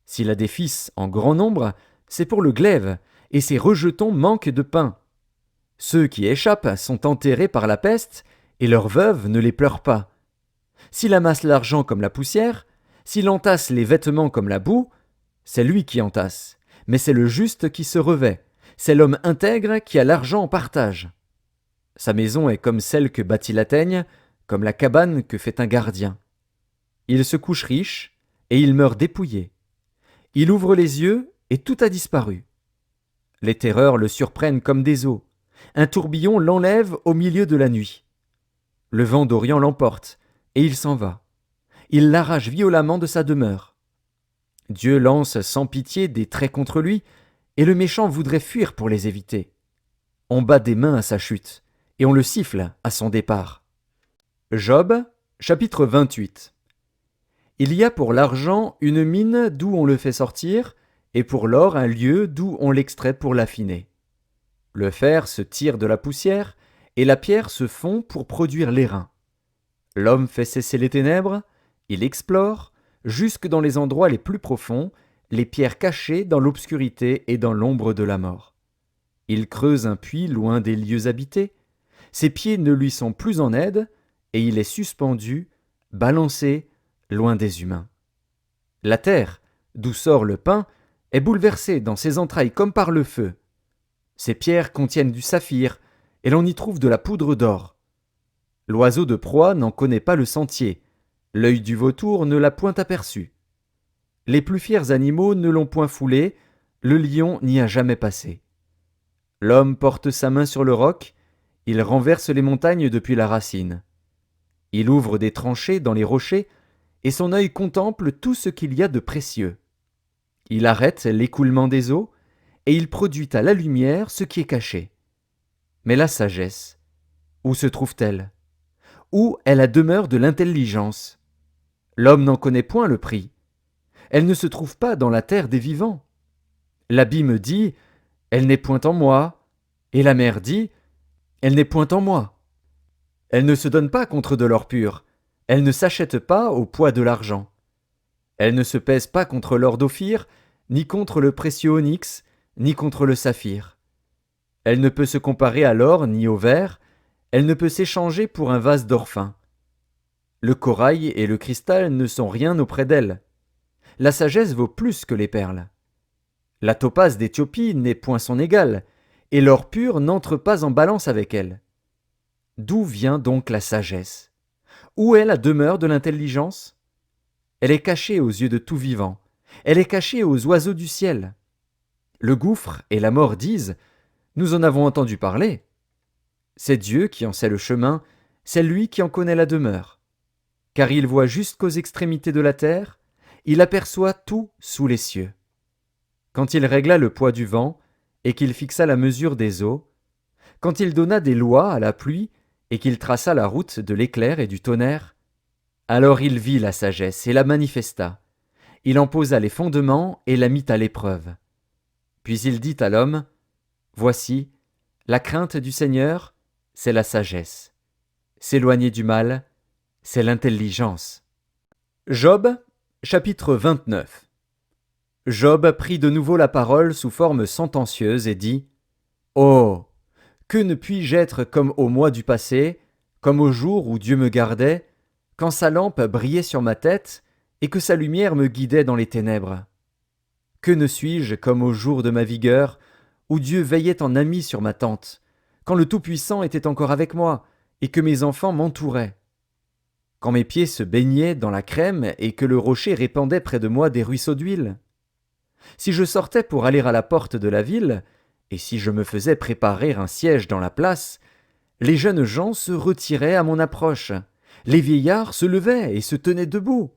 S'il a des fils en grand nombre, c'est pour le glaive, et ses rejetons manquent de pain. Ceux qui échappent sont enterrés par la peste, et leurs veuves ne les pleurent pas. S'il amasse l'argent comme la poussière, s'il entasse les vêtements comme la boue, c'est lui qui entasse, mais c'est le juste qui se revêt, c'est l'homme intègre qui a l'argent en partage. Sa maison est comme celle que bâtit la teigne, comme la cabane que fait un gardien. Il se couche riche, et il meurt dépouillé. Il ouvre les yeux, et tout a disparu. Les terreurs le surprennent comme des eaux. Un tourbillon l'enlève au milieu de la nuit. Le vent d'Orient l'emporte, et il s'en va. Il l'arrache violemment de sa demeure. Dieu lance sans pitié des traits contre lui, et le méchant voudrait fuir pour les éviter. On bat des mains à sa chute, et on le siffle à son départ. Job, chapitre 28. Il y a pour l'argent une mine d'où on le fait sortir, et pour l'or un lieu d'où on l'extrait pour l'affiner. Le fer se tire de la poussière, et la pierre se fond pour produire l'airain. L'homme fait cesser les ténèbres, il explore, jusque dans les endroits les plus profonds, les pierres cachées dans l'obscurité et dans l'ombre de la mort. Il creuse un puits loin des lieux habités, ses pieds ne lui sont plus en aide, et il est suspendu, balancé, loin des humains. La terre, d'où sort le pain, est bouleversée dans ses entrailles comme par le feu. Ces pierres contiennent du saphir, et l'on y trouve de la poudre d'or. L'oiseau de proie n'en connaît pas le sentier, l'œil du vautour ne l'a point aperçu. Les plus fiers animaux ne l'ont point foulé, le lion n'y a jamais passé. L'homme porte sa main sur le roc, il renverse les montagnes depuis la racine. Il ouvre des tranchées dans les rochers, et son œil contemple tout ce qu'il y a de précieux. Il arrête l'écoulement des eaux, et il produit à la lumière ce qui est caché. Mais la sagesse, où se trouve-t-elle? Où est la demeure de l'intelligence? L'homme n'en connaît point le prix. Elle ne se trouve pas dans la terre des vivants. L'abîme dit, elle n'est point en moi, et la mer dit, elle n'est point en moi. Elle ne se donne pas contre de l'or pur, elle ne s'achète pas au poids de l'argent. Elle ne se pèse pas contre l'or d'Ophir, ni contre le précieux onyx, ni contre le saphir. Elle ne peut se comparer à l'or ni au verre, elle ne peut s'échanger pour un vase d'or fin. Le corail et le cristal ne sont rien auprès d'elle. La sagesse vaut plus que les perles. La topaze d'Éthiopie n'est point son égale, et l'or pur n'entre pas en balance avec elle. D'où vient donc la sagesse? Où est la demeure de l'intelligence? Elle est cachée aux yeux de tout vivant, elle est cachée aux oiseaux du ciel. Le gouffre et la mort disent, nous en avons entendu parler. C'est Dieu qui en sait le chemin, c'est lui qui en connaît la demeure. Car il voit jusqu'aux extrémités de la terre, il aperçoit tout sous les cieux. Quand il régla le poids du vent, et qu'il fixa la mesure des eaux, quand il donna des lois à la pluie, et qu'il traça la route de l'éclair et du tonnerre, alors il vit la sagesse et la manifesta. Il en posa les fondements et la mit à l'épreuve. Puis il dit à l'homme, voici, la crainte du Seigneur, c'est la sagesse. S'éloigner du mal, c'est l'intelligence. Job, chapitre 29. Job prit de nouveau la parole sous forme sentencieuse et dit, oh, que ne puis-je être comme au mois du passé, comme au jour où Dieu me gardait, quand sa lampe brillait sur ma tête et que sa lumière me guidait dans les ténèbres? Que ne suis-je comme au jour de ma vigueur, où Dieu veillait en ami sur ma tente, quand le Tout-Puissant était encore avec moi et que mes enfants m'entouraient? Quand mes pieds se baignaient dans la crème et que le rocher répandait près de moi des ruisseaux d'huile? Si je sortais pour aller à la porte de la ville, et si je me faisais préparer un siège dans la place, les jeunes gens se retiraient à mon approche, les vieillards se levaient et se tenaient debout.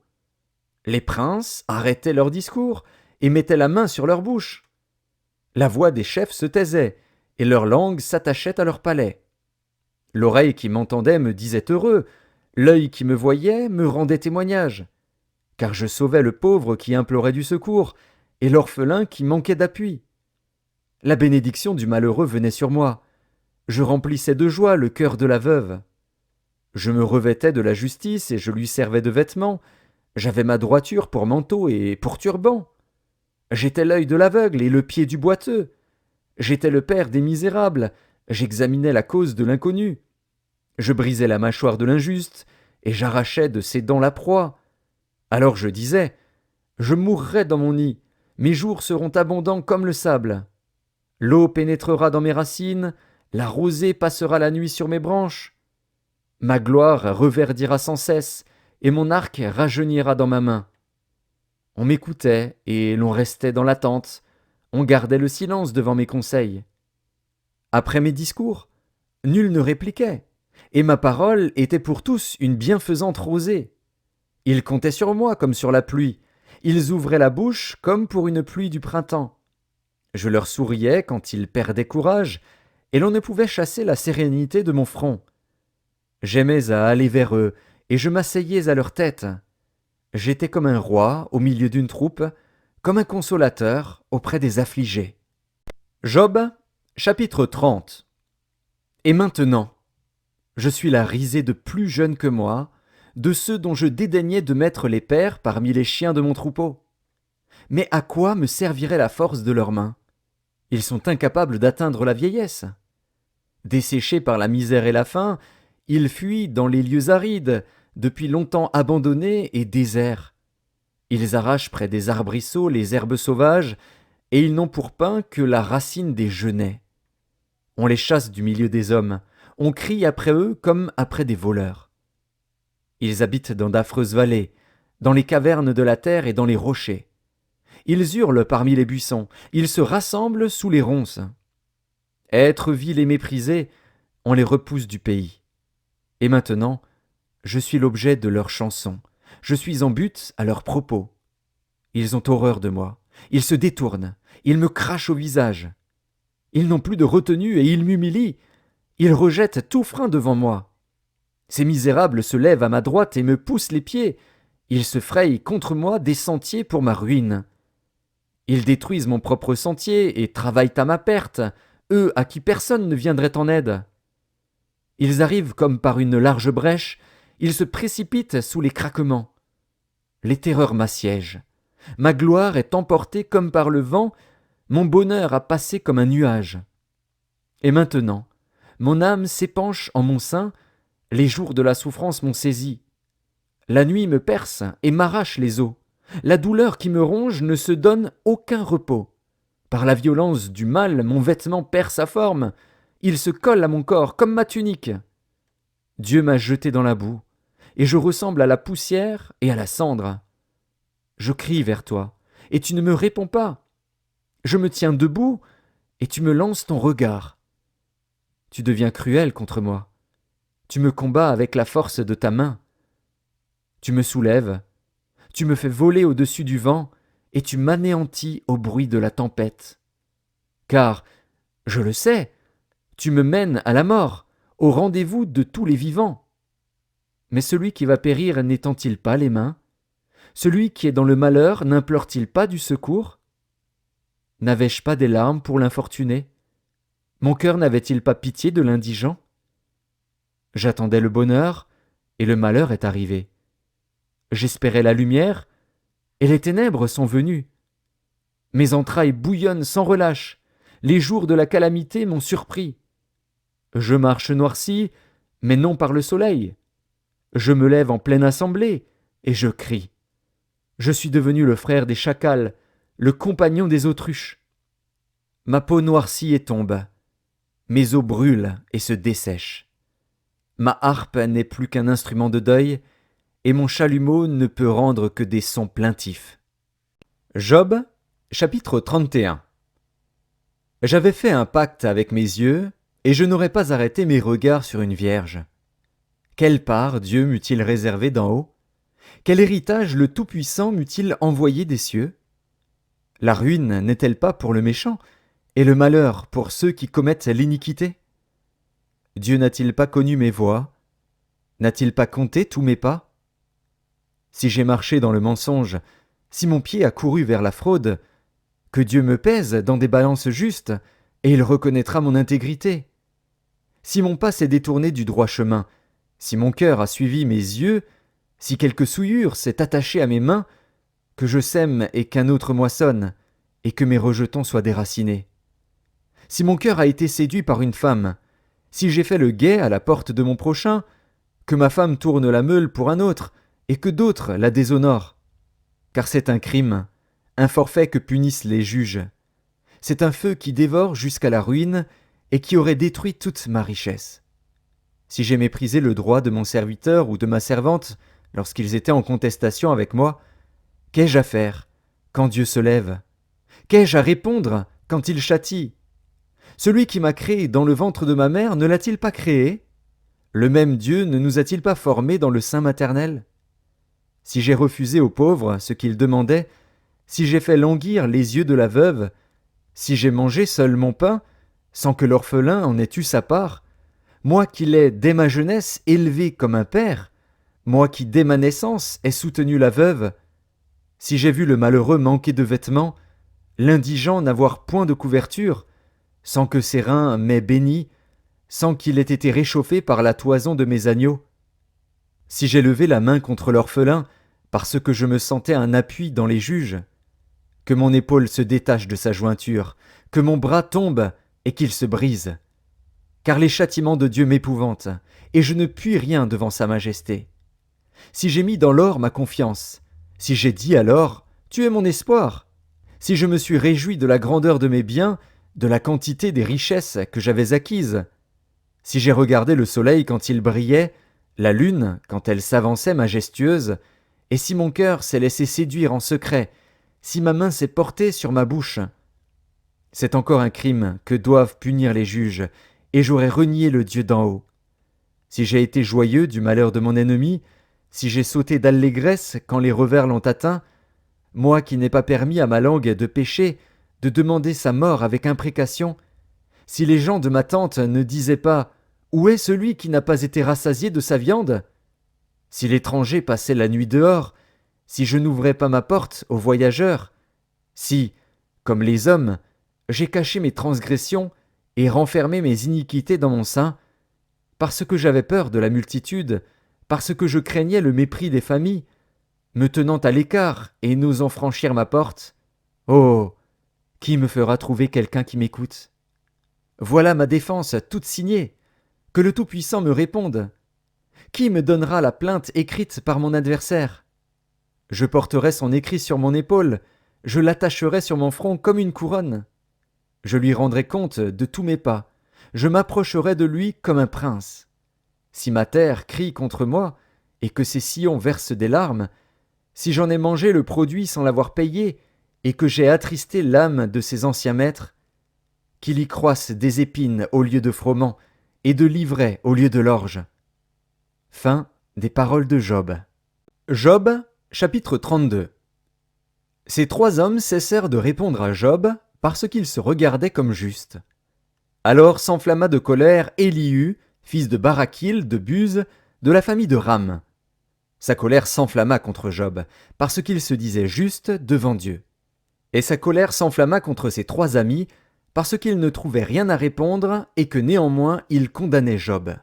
Les princes arrêtaient leur discours et mettaient la main sur leur bouche. La voix des chefs se taisait, et leur langue s'attachait à leur palais. L'oreille qui m'entendait me disait heureux, l'œil qui me voyait me rendait témoignage, car je sauvais le pauvre qui implorait du secours, et l'orphelin qui manquait d'appui. La bénédiction du malheureux venait sur moi. Je remplissais de joie le cœur de la veuve. Je me revêtais de la justice et je lui servais de vêtements. J'avais ma droiture pour manteau et pour turban. J'étais l'œil de l'aveugle et le pied du boiteux. J'étais le père des misérables. J'examinais la cause de l'inconnu. Je brisais la mâchoire de l'injuste et j'arrachais de ses dents la proie. Alors je disais, je mourrai dans mon nid. Mes jours seront abondants comme le sable. L'eau pénétrera dans mes racines, la rosée passera la nuit sur mes branches. Ma gloire reverdira sans cesse, et mon arc rajeunira dans ma main. On m'écoutait, et l'on restait dans l'attente, on gardait le silence devant mes conseils. Après mes discours, nul ne répliquait, et ma parole était pour tous une bienfaisante rosée. Ils comptaient sur moi comme sur la pluie, ils ouvraient la bouche comme pour une pluie du printemps. Je leur souriais quand ils perdaient courage, et l'on ne pouvait chasser la sérénité de mon front. J'aimais à aller vers eux, et je m'asseyais à leur tête. J'étais comme un roi au milieu d'une troupe, comme un consolateur auprès des affligés. Job, chapitre 30. Et maintenant, je suis la risée de plus jeunes que moi, de ceux dont je dédaignais de mettre les pères parmi les chiens de mon troupeau. Mais à quoi me servirait la force de leurs mains? Ils sont incapables d'atteindre la vieillesse. Desséchés par la misère et la faim, ils fuient dans les lieux arides, depuis longtemps abandonnés et déserts. Ils arrachent près des arbrisseaux les herbes sauvages, et ils n'ont pour pain que la racine des genêts. On les chasse du milieu des hommes, on crie après eux comme après des voleurs. Ils habitent dans d'affreuses vallées, dans les cavernes de la terre et dans les rochers. Ils hurlent parmi les buissons, ils se rassemblent sous les ronces. Êtres vils et méprisés, on les repousse du pays. Et maintenant, je suis l'objet de leurs chansons, je suis en butte à leurs propos. Ils ont horreur de moi, ils se détournent, ils me crachent au visage. Ils n'ont plus de retenue et ils m'humilient, ils rejettent tout frein devant moi. Ces misérables se lèvent à ma droite et me poussent les pieds, ils se frayent contre moi des sentiers pour ma ruine. Ils détruisent mon propre sentier et travaillent à ma perte, eux à qui personne ne viendrait en aide. Ils arrivent comme par une large brèche, ils se précipitent sous les craquements. Les terreurs m'assiègent. Ma gloire est emportée comme par le vent, mon bonheur a passé comme un nuage. Et maintenant, mon âme s'épanche en mon sein, les jours de la souffrance m'ont saisi. La nuit me perce et m'arrache les os. La douleur qui me ronge ne se donne aucun repos. Par la violence du mal, mon vêtement perd sa forme. Il se colle à mon corps comme ma tunique. Dieu m'a jeté dans la boue, et je ressemble à la poussière et à la cendre. Je crie vers toi, et tu ne me réponds pas. Je me tiens debout, et tu me lances ton regard. Tu deviens cruel contre moi. Tu me combats avec la force de ta main. Tu me soulèves, tu me fais voler au-dessus du vent, et tu m'anéantis au bruit de la tempête. Car, je le sais, tu me mènes à la mort, au rendez-vous de tous les vivants. Mais celui qui va périr n'étend-il pas les mains? Celui qui est dans le malheur n'implore-t-il pas du secours? N'avais-je pas des larmes pour l'infortuné? Mon cœur n'avait-il pas pitié de l'indigent? J'attendais le bonheur, et le malheur est arrivé. J'espérais la lumière, et les ténèbres sont venues. Mes entrailles bouillonnent sans relâche, les jours de la calamité m'ont surpris. Je marche noirci, mais non par le soleil. Je me lève en pleine assemblée, et je crie. Je suis devenu le frère des chacals, le compagnon des autruches. Ma peau noircit et tombe. Mes os brûlent et se dessèchent. Ma harpe n'est plus qu'un instrument de deuil, et mon chalumeau ne peut rendre que des sons plaintifs. Job, chapitre 31. J'avais fait un pacte avec mes yeux, et je n'aurais pas arrêté mes regards sur une vierge. Quelle part Dieu m'eût-il réservé d'en haut? Quel héritage le Tout-Puissant m'eût-il envoyé des cieux? La ruine n'est-elle pas pour le méchant, et le malheur pour ceux qui commettent l'iniquité? Dieu n'a-t-il pas connu mes voies? N'a-t-il pas compté tous mes pas? Si j'ai marché dans le mensonge, si mon pied a couru vers la fraude, que Dieu me pèse dans des balances justes, et il reconnaîtra mon intégrité. Si mon pas s'est détourné du droit chemin, si mon cœur a suivi mes yeux, si quelque souillure s'est attachée à mes mains, que je sème et qu'un autre moissonne, et que mes rejetons soient déracinés. Si mon cœur a été séduit par une femme, si j'ai fait le guet à la porte de mon prochain, que ma femme tourne la meule pour un autre, et que d'autres la déshonorent. Car c'est un crime, un forfait que punissent les juges. C'est un feu qui dévore jusqu'à la ruine, et qui aurait détruit toute ma richesse. Si j'ai méprisé le droit de mon serviteur ou de ma servante, lorsqu'ils étaient en contestation avec moi, qu'ai-je à faire quand Dieu se lève? Qu'ai-je à répondre quand il châtie? Celui qui m'a créé dans le ventre de ma mère ne l'a-t-il pas créé? Le même Dieu ne nous a-t-il pas formés dans le sein maternel? Si j'ai refusé aux pauvres ce qu'ils demandaient, si j'ai fait languir les yeux de la veuve, si j'ai mangé seul mon pain, sans que l'orphelin en ait eu sa part, moi qui l'ai dès ma jeunesse élevé comme un père, moi qui dès ma naissance ai soutenu la veuve, si j'ai vu le malheureux manquer de vêtements, l'indigent n'avoir point de couverture, sans que ses reins m'aient béni, sans qu'il ait été réchauffé par la toison de mes agneaux, si j'ai levé la main contre l'orphelin, parce que je me sentais un appui dans les juges, que mon épaule se détache de sa jointure, que mon bras tombe et qu'il se brise. Car les châtiments de Dieu m'épouvantent, et je ne puis rien devant sa majesté. Si j'ai mis dans l'or ma confiance, si j'ai dit alors, tu es mon espoir, si je me suis réjoui de la grandeur de mes biens, de la quantité des richesses que j'avais acquises, si j'ai regardé le soleil quand il brillait, la lune quand elle s'avançait majestueuse, et si mon cœur s'est laissé séduire en secret, si ma main s'est portée sur ma bouche, c'est encore un crime que doivent punir les juges, et j'aurais renié le Dieu d'en haut. Si j'ai été joyeux du malheur de mon ennemi, si j'ai sauté d'allégresse quand les revers l'ont atteint, moi qui n'ai pas permis à ma langue de pécher, de demander sa mort avec imprécation, si les gens de ma tente ne disaient pas « Où est celui qui n'a pas été rassasié de sa viande ?» Si l'étranger passait la nuit dehors, si je n'ouvrais pas ma porte aux voyageurs, si, comme les hommes, j'ai caché mes transgressions et renfermé mes iniquités dans mon sein, parce que j'avais peur de la multitude, parce que je craignais le mépris des familles, me tenant à l'écart et n'osant franchir ma porte, oh, qui me fera trouver quelqu'un qui m'écoute? Voilà ma défense toute signée, que le Tout-Puissant me réponde. Qui me donnera la plainte écrite par mon adversaire? Je porterai son écrit sur mon épaule, je l'attacherai sur mon front comme une couronne. Je lui rendrai compte de tous mes pas, je m'approcherai de lui comme un prince. Si ma terre crie contre moi, et que ses sillons versent des larmes, si j'en ai mangé le produit sans l'avoir payé, et que j'ai attristé l'âme de ses anciens maîtres, qu'il y croisse des épines au lieu de froment, et de l'ivraie au lieu de l'orge. Fin des paroles de Job. Job, chapitre 32. Ces trois hommes cessèrent de répondre à Job parce qu'ils se regardaient comme justes. Alors s'enflamma de colère Élihu, fils de Barakil, de Buz, de la famille de Ram. Sa colère s'enflamma contre Job, parce qu'il se disait juste devant Dieu. Et sa colère s'enflamma contre ses trois amis, parce qu'ils ne trouvaient rien à répondre et que néanmoins ils condamnaient Job.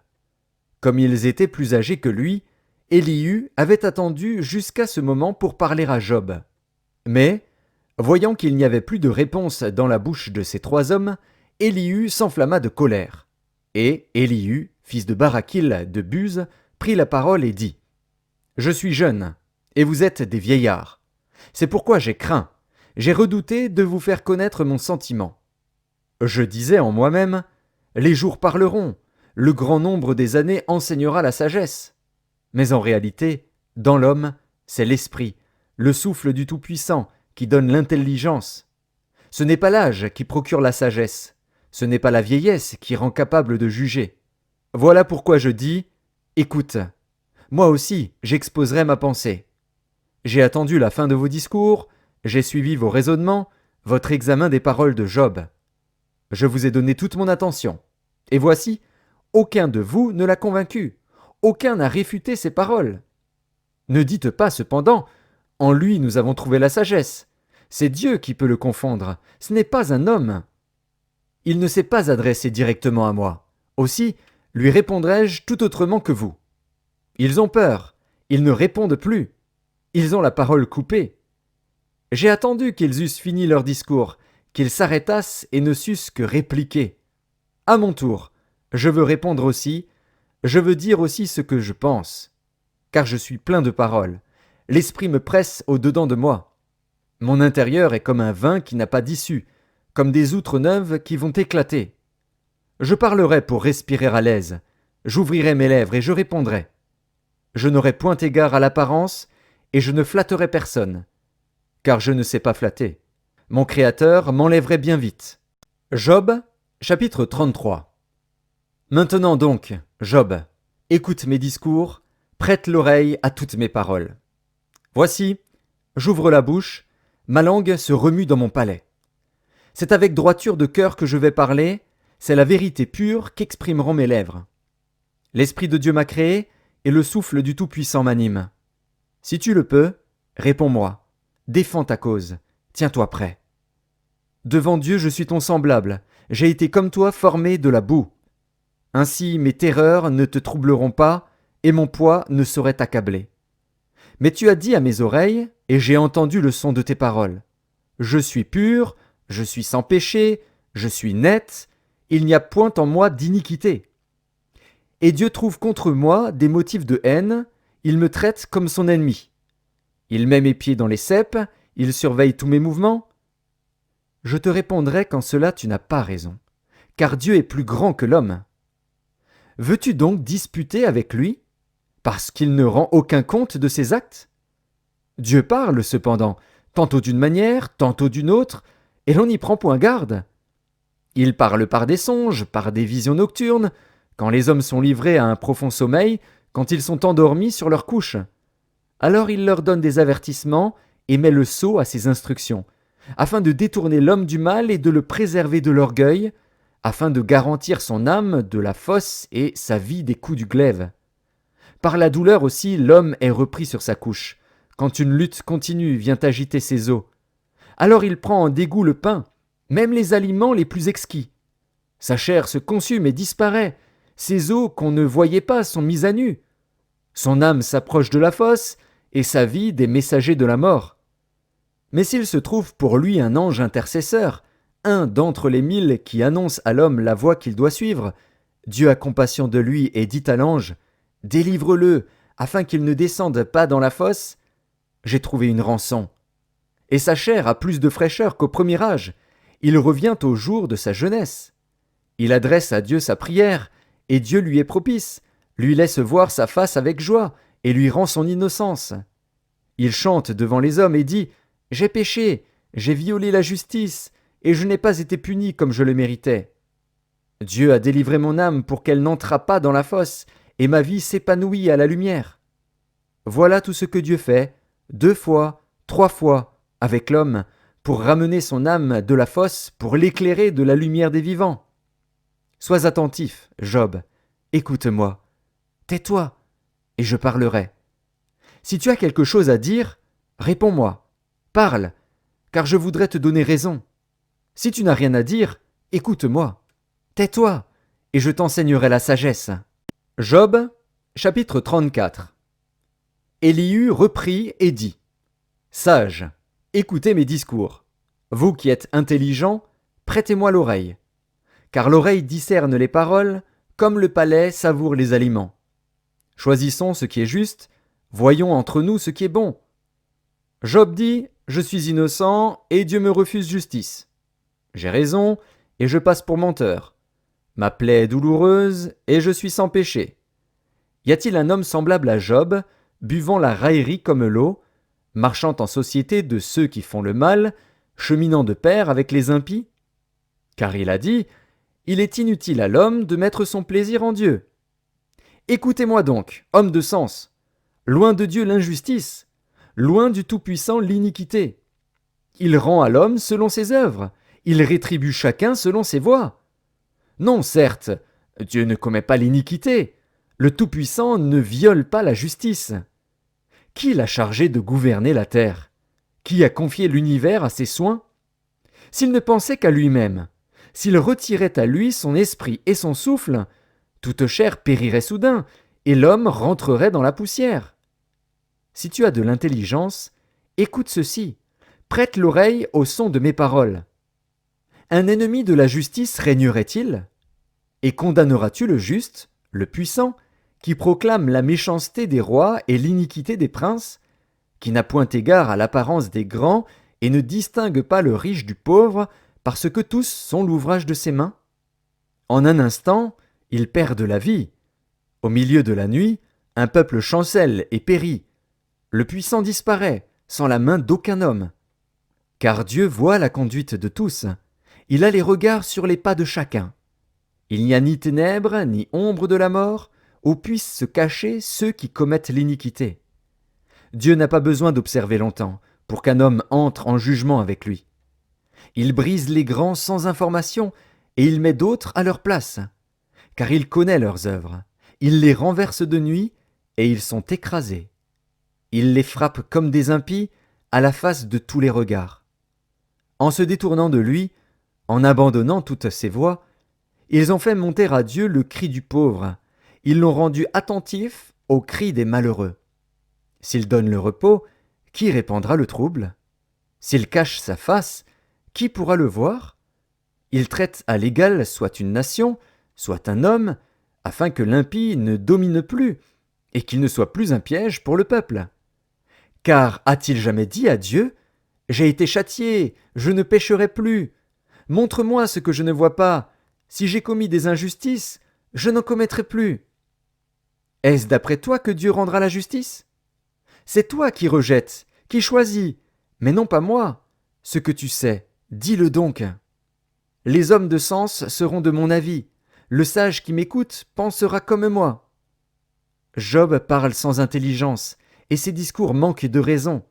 Comme ils étaient plus âgés que lui, Élihu avait attendu jusqu'à ce moment pour parler à Job. Mais, voyant qu'il n'y avait plus de réponse dans la bouche de ces trois hommes, Élihu s'enflamma de colère. Et Élihu, fils de Barakil de Buz, prit la parole et dit : « Je suis jeune, et vous êtes des vieillards. C'est pourquoi j'ai craint, j'ai redouté de vous faire connaître mon sentiment. Je disais en moi-même : les jours parleront, le grand nombre des années enseignera la sagesse. Mais en réalité, dans l'homme, c'est l'esprit, le souffle du Tout-Puissant, qui donne l'intelligence. Ce n'est pas l'âge qui procure la sagesse, ce n'est pas la vieillesse qui rend capable de juger. Voilà pourquoi je dis : écoute, moi aussi j'exposerai ma pensée. J'ai attendu la fin de vos discours, j'ai suivi vos raisonnements, votre examen des paroles de Job. Je vous ai donné toute mon attention. Et voici, aucun de vous ne l'a convaincu, aucun n'a réfuté ses paroles. Ne dites pas cependant : en lui nous avons trouvé la sagesse. C'est Dieu qui peut le confondre, ce n'est pas un homme. Il ne s'est pas adressé directement à moi. Aussi, lui répondrai-je tout autrement que vous. Ils ont peur, ils ne répondent plus. Ils ont la parole coupée. J'ai attendu qu'ils eussent fini leur discours, qu'ils s'arrêtassent et ne sussent que répliquer. À mon tour, je veux répondre aussi, je veux dire aussi ce que je pense. Car je suis plein de paroles. L'esprit me presse au-dedans de moi. Mon intérieur est comme un vin qui n'a pas d'issue, comme des outres neuves qui vont éclater. Je parlerai pour respirer à l'aise, j'ouvrirai mes lèvres et je répondrai. Je n'aurai point égard à l'apparence et je ne flatterai personne, car je ne sais pas flatter. Mon Créateur m'enlèverait bien vite. Job, Chapitre 33. Maintenant donc, Job, écoute mes discours, prête l'oreille à toutes mes paroles. Voici, j'ouvre la bouche, ma langue se remue dans mon palais. C'est avec droiture de cœur que je vais parler, c'est la vérité pure qu'exprimeront mes lèvres. L'Esprit de Dieu m'a créé, et le souffle du Tout-Puissant m'anime. Si tu le peux, réponds-moi, défends ta cause, tiens-toi prêt. Devant Dieu je suis ton semblable, j'ai été comme toi formé de la boue. Ainsi mes terreurs ne te troubleront pas, et mon poids ne saurait t'accabler. Mais tu as dit à mes oreilles, et j'ai entendu le son de tes paroles. Je suis pur, je suis sans péché, je suis net, il n'y a point en moi d'iniquité. Et Dieu trouve contre moi des motifs de haine, il me traite comme son ennemi. Il met mes pieds dans les ceps, il surveille tous mes mouvements. Je te répondrai qu'en cela tu n'as pas raison, car Dieu est plus grand que l'homme. Veux-tu donc disputer avec lui, parce qu'il ne rend aucun compte de ses actes? Dieu parle cependant, tantôt d'une manière, tantôt d'une autre, et l'on n'y prend point garde. Il parle par des songes, par des visions nocturnes, quand les hommes sont livrés à un profond sommeil, quand ils sont endormis sur leur couche. Alors il leur donne des avertissements et met le sceau à ses instructions, afin de détourner l'homme du mal et de le préserver de l'orgueil, afin de garantir son âme de la fosse et sa vie des coups du glaive. Par la douleur aussi, l'homme est repris sur sa couche, quand une lutte continue vient agiter ses os. Alors il prend en dégoût le pain, même les aliments les plus exquis. Sa chair se consume et disparaît, ses os qu'on ne voyait pas sont mis à nu. Son âme s'approche de la fosse, et sa vie des messagers de la mort. Mais s'il se trouve pour lui un ange intercesseur, un d'entre les 1000 qui annonce à l'homme la voie qu'il doit suivre, Dieu a compassion de lui et dit à l'ange, « Délivre-le, afin qu'il ne descende pas dans la fosse. J'ai trouvé une rançon. » Et sa chair a plus de fraîcheur qu'au premier âge. Il revient au jour de sa jeunesse. Il adresse à Dieu sa prière, et Dieu lui est propice, lui laisse voir sa face avec joie, et lui rend son innocence. Il chante devant les hommes et dit, « J'ai péché, j'ai violé la justice, et je n'ai pas été puni comme je le méritais. Dieu a délivré mon âme pour qu'elle n'entrât pas dans la fosse, et ma vie s'épanouit à la lumière. » Voilà tout ce que Dieu fait, 2 fois, 3 fois, avec l'homme, pour ramener son âme de la fosse, pour l'éclairer de la lumière des vivants. Sois attentif, Job, écoute-moi, tais-toi, et je parlerai. Si tu as quelque chose à dire, réponds-moi, parle, car je voudrais te donner raison. Si tu n'as rien à dire, écoute-moi, tais-toi, et je t'enseignerai la sagesse. Job, chapitre 34. Élihu reprit et dit, « Sages, écoutez mes discours. Vous qui êtes intelligents, prêtez-moi l'oreille. Car l'oreille discerne les paroles, comme le palais savoure les aliments. Choisissons ce qui est juste, voyons entre nous ce qui est bon. » Job dit, « Je suis innocent, et Dieu me refuse justice. J'ai raison, et je passe pour menteur. Ma plaie est douloureuse, et je suis sans péché. Y a-t-il un homme semblable à Job, buvant la raillerie comme l'eau, marchant en société de ceux qui font le mal, cheminant de pair avec les impies? Car il a dit, « Il est inutile à l'homme de mettre son plaisir en Dieu. » Écoutez-moi donc, homme de sens. Loin de Dieu l'injustice, loin du Tout-Puissant l'iniquité. Il rend à l'homme selon ses œuvres, il rétribue chacun selon ses voies. Non, certes, Dieu ne commet pas l'iniquité, le Tout-Puissant ne viole pas la justice. Qui l'a chargé de gouverner la terre? Qui a confié l'univers à ses soins? S'il ne pensait qu'à lui-même, s'il retirait à lui son esprit et son souffle, toute chair périrait soudain, et l'homme rentrerait dans la poussière. Si tu as de l'intelligence, écoute ceci, prête l'oreille au son de mes paroles. Un ennemi de la justice régnerait-il? Et condamneras-tu le juste, le puissant, qui proclame la méchanceté des rois et l'iniquité des princes, qui n'a point égard à l'apparence des grands et ne distingue pas le riche du pauvre, parce que tous sont l'ouvrage de ses mains? En un instant, ils perdent la vie. Au milieu de la nuit, un peuple chancelle et périt. Le puissant disparaît, sans la main d'aucun homme. Car Dieu voit la conduite de tous, Il a les regards sur les pas de chacun. Il n'y a ni ténèbres, ni ombre de la mort, où puissent se cacher ceux qui commettent l'iniquité. Dieu n'a pas besoin d'observer longtemps pour qu'un homme entre en jugement avec lui. Il brise les grands sans information et il met d'autres à leur place, car il connaît leurs œuvres. Il les renverse de nuit et ils sont écrasés. Il les frappe comme des impies à la face de tous les regards. En se détournant de lui, en abandonnant toutes ses voies, ils ont fait monter à Dieu le cri du pauvre. Ils l'ont rendu attentif au cri des malheureux. S'il donne le repos, qui répandra le trouble? S'il cache sa face, qui pourra le voir? Il traite à l'égal soit une nation, soit un homme, afin que l'impie ne domine plus, et qu'il ne soit plus un piège pour le peuple. Car a-t-il jamais dit à Dieu, « J'ai été châtié, je ne pécherai plus. Montre-moi ce que je ne vois pas. Si j'ai commis des injustices, je n'en commettrai plus. » Est-ce d'après toi que Dieu rendra la justice? C'est toi qui rejettes, qui choisis, mais non pas moi. Ce que tu sais, dis-le donc. Les hommes de sens seront de mon avis. Le sage qui m'écoute pensera comme moi. Job parle sans intelligence, et ses discours manquent de raison.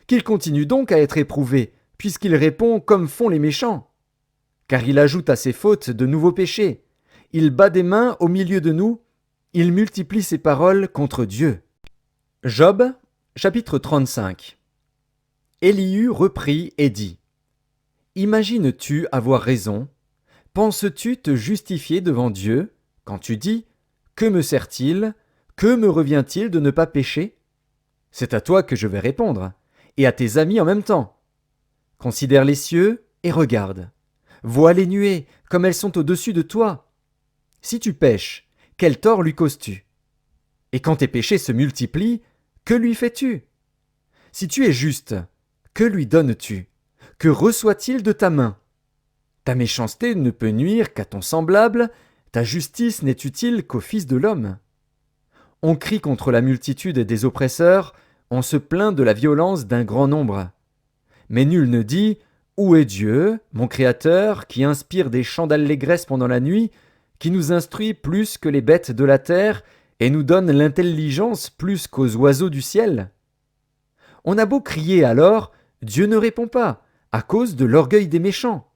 Qu'il continue donc à être éprouvé, puisqu'il répond comme font les méchants. Car il ajoute à ses fautes de nouveaux péchés. Il bat des mains au milieu de nous, il multiplie ses paroles contre Dieu. Job, chapitre 35. Élihu reprit et dit : Imagines-tu avoir raison? Penses-tu te justifier devant Dieu quand tu dis : Que me sert-il? Que me revient-il de ne pas pécher? C'est à toi que je vais répondre, et à tes amis en même temps. Considère les cieux et regarde. Vois les nuées, comme elles sont au-dessus de toi. Si tu pèches, quel tort lui causes-tu? Et quand tes péchés se multiplient, que lui fais-tu? Si tu es juste, que lui donnes-tu? Que reçoit-il de ta main? Ta méchanceté ne peut nuire qu'à ton semblable, ta justice n'est utile qu'au Fils de l'homme. On crie contre la multitude des oppresseurs, on se plaint de la violence d'un grand nombre. Mais nul ne dit : Où est Dieu, mon Créateur, qui inspire des chants d'allégresse pendant la nuit, qui nous instruit plus que les bêtes de la terre et nous donne l'intelligence plus qu'aux oiseaux du ciel? On a beau crier alors, Dieu ne répond pas, à cause de l'orgueil des méchants.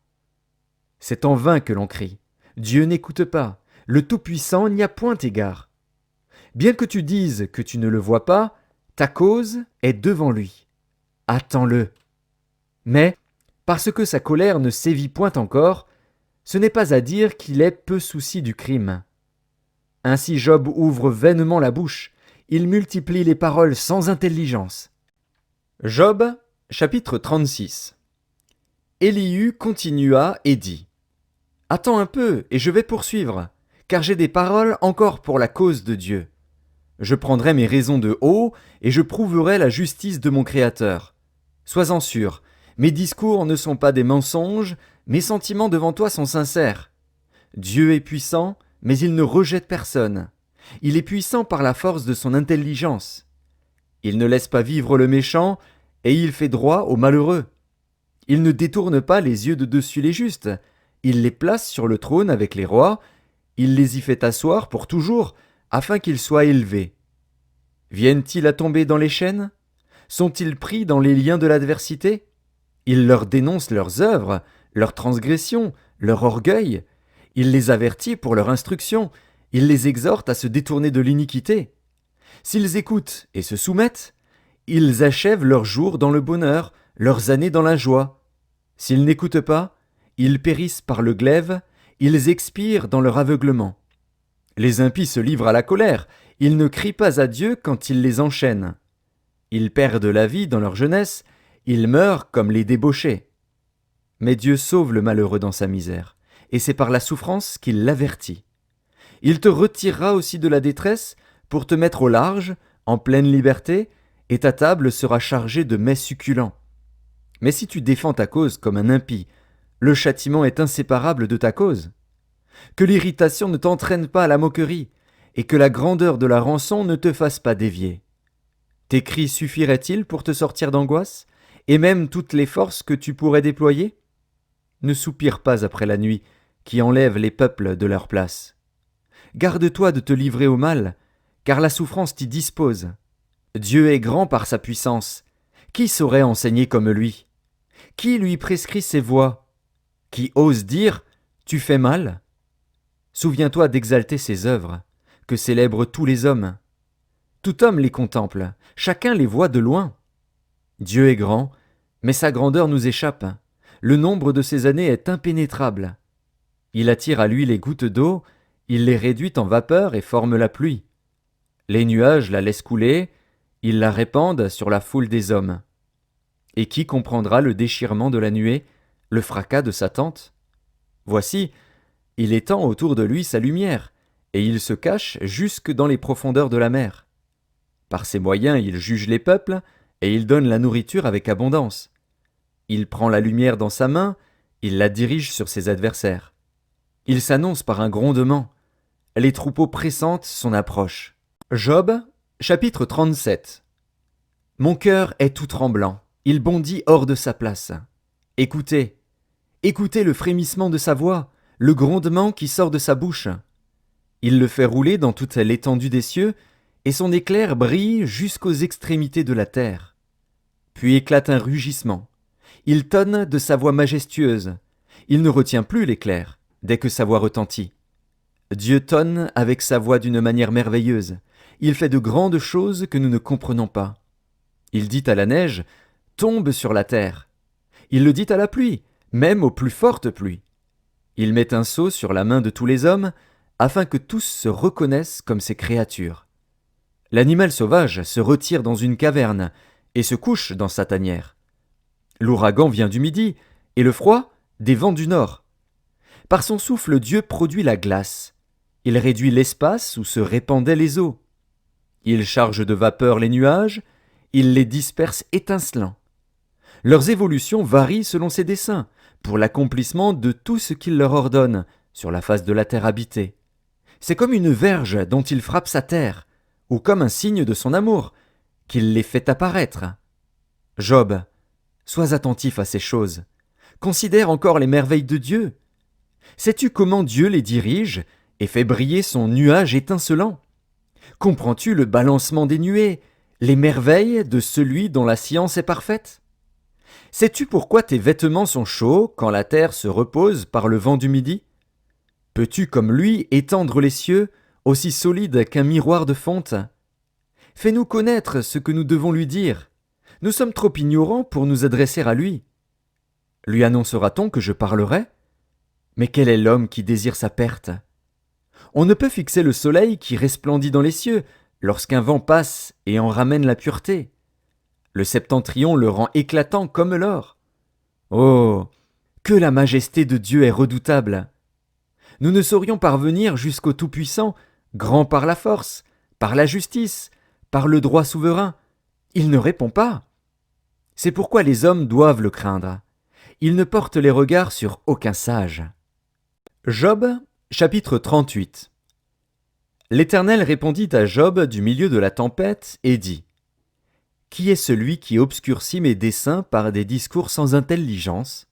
C'est en vain que l'on crie. Dieu n'écoute pas. Le Tout-Puissant n'y a point égard. Bien que tu dises que tu ne le vois pas, ta cause est devant lui. Attends-le. Mais, parce que sa colère ne sévit point encore, ce n'est pas à dire qu'il est peu souci du crime. Ainsi Job ouvre vainement la bouche, il multiplie les paroles sans intelligence. Job, chapitre 36. Élihu continua et dit : Attends un peu, et je vais poursuivre, car j'ai des paroles encore pour la cause de Dieu. Je prendrai mes raisons de haut, et je prouverai la justice de mon Créateur. Sois-en sûr, mes discours ne sont pas des mensonges, mes sentiments devant toi sont sincères. Dieu est puissant, mais il ne rejette personne. Il est puissant par la force de son intelligence. Il ne laisse pas vivre le méchant, et il fait droit aux malheureux. Il ne détourne pas les yeux de dessus les justes. Il les place sur le trône avec les rois. Il les y fait asseoir pour toujours, afin qu'ils soient élevés. Viennent-ils à tomber dans les chaînes? Sont-ils pris dans les liens de l'adversité? Il leur dénonce leurs œuvres, leurs transgressions, leur orgueil. Il les avertit pour leur instruction. Il les exhorte à se détourner de l'iniquité. S'ils écoutent et se soumettent, ils achèvent leurs jours dans le bonheur, leurs années dans la joie. S'ils n'écoutent pas, ils périssent par le glaive, ils expirent dans leur aveuglement. Les impies se livrent à la colère, ils ne crient pas à Dieu quand il les enchaîne. Ils perdent la vie dans leur jeunesse, ils meurent comme les débauchés. Mais Dieu sauve le malheureux dans sa misère, et c'est par la souffrance qu'il l'avertit. Il te retirera aussi de la détresse pour te mettre au large, en pleine liberté, et ta table sera chargée de mets succulents. Mais si tu défends ta cause comme un impie, le châtiment est inséparable de ta cause. Que l'irritation ne t'entraîne pas à la moquerie, et que la grandeur de la rançon ne te fasse pas dévier. Tes cris suffiraient-ils pour te sortir d'angoisse, et même toutes les forces que tu pourrais déployer? ne soupire pas après la nuit, qui enlève les peuples de leur place. Garde-toi de te livrer au mal, car la souffrance t'y dispose. Dieu est grand par sa puissance. Qui saurait enseigner comme lui? Qui lui prescrit ses voies? Qui ose dire « Tu fais mal » Souviens-toi d'exalter ses œuvres, que célèbrent tous les hommes. Tout homme les contemple, chacun les voit de loin. Dieu est grand, mais sa grandeur nous échappe. Le nombre de ses années est impénétrable. Il attire à lui les gouttes d'eau, il les réduit en vapeur et forme la pluie. Les nuages la laissent couler, ils la répandent sur la foule des hommes. Et qui comprendra le déchirement de la nuée, le fracas de sa tente? Voici, il étend autour de lui sa lumière, et il se cache jusque dans les profondeurs de la mer. Par ses moyens il juge les peuples, et il donne la nourriture avec abondance. Il prend la lumière dans sa main, il la dirige sur ses adversaires. Il s'annonce par un grondement. Les troupeaux pressentent son approche. Job, chapitre 37. Mon cœur est tout tremblant, il bondit hors de sa place. Écoutez, écoutez le frémissement de sa voix, le grondement qui sort de sa bouche. Il le fait rouler dans toute l'étendue des cieux, et son éclair brille jusqu'aux extrémités de la terre. Puis éclate un rugissement. Il tonne de sa voix majestueuse. Il ne retient plus l'éclair, dès que sa voix retentit. Dieu tonne avec sa voix d'une manière merveilleuse. Il fait de grandes choses que nous ne comprenons pas. Il dit à la neige, « Tombe sur la terre ». Il le dit à la pluie, même aux plus fortes pluies. Il met un sceau sur la main de tous les hommes, afin que tous se reconnaissent comme ses créatures. L'animal sauvage se retire dans une caverne et se couche dans sa tanière. L'ouragan vient du midi, et le froid des vents du nord. Par son souffle, Dieu produit la glace. Il réduit l'espace où se répandaient les eaux. Il charge de vapeur les nuages, il les disperse étincelants. Leurs évolutions varient selon ses desseins, pour l'accomplissement de tout ce qu'il leur ordonne sur la face de la terre habitée. C'est comme une verge dont il frappe sa terre, ou comme un signe de son amour, qu'il les fait apparaître. Job, sois attentif à ces choses. Considère encore les merveilles de Dieu. Sais-tu comment Dieu les dirige et fait briller son nuage étincelant? Comprends-tu le balancement des nuées, les merveilles de celui dont la science est parfaite? Sais-tu pourquoi tes vêtements sont chauds quand la terre se repose par le vent du midi? Peux-tu comme lui étendre les cieux, aussi solides qu'un miroir de fonte? Fais-nous connaître ce que nous devons lui dire. Nous sommes trop ignorants pour nous adresser à lui. Lui annoncera-t-on que je parlerai? Mais quel est l'homme qui désire sa perte? On ne peut fixer le soleil qui resplendit dans les cieux lorsqu'un vent passe et en ramène la pureté. Le septentrion le rend éclatant comme l'or. Oh, que la majesté de Dieu est redoutable! Nous ne saurions parvenir jusqu'au Tout-Puissant, grand par la force, par la justice, par le droit souverain. Il ne répond pas. C'est pourquoi les hommes doivent le craindre. Il ne porte les regards sur aucun sage. Job, chapitre 38. L'Éternel répondit à Job du milieu de la tempête et dit : Qui est celui qui obscurcit mes desseins par des discours sans intelligence?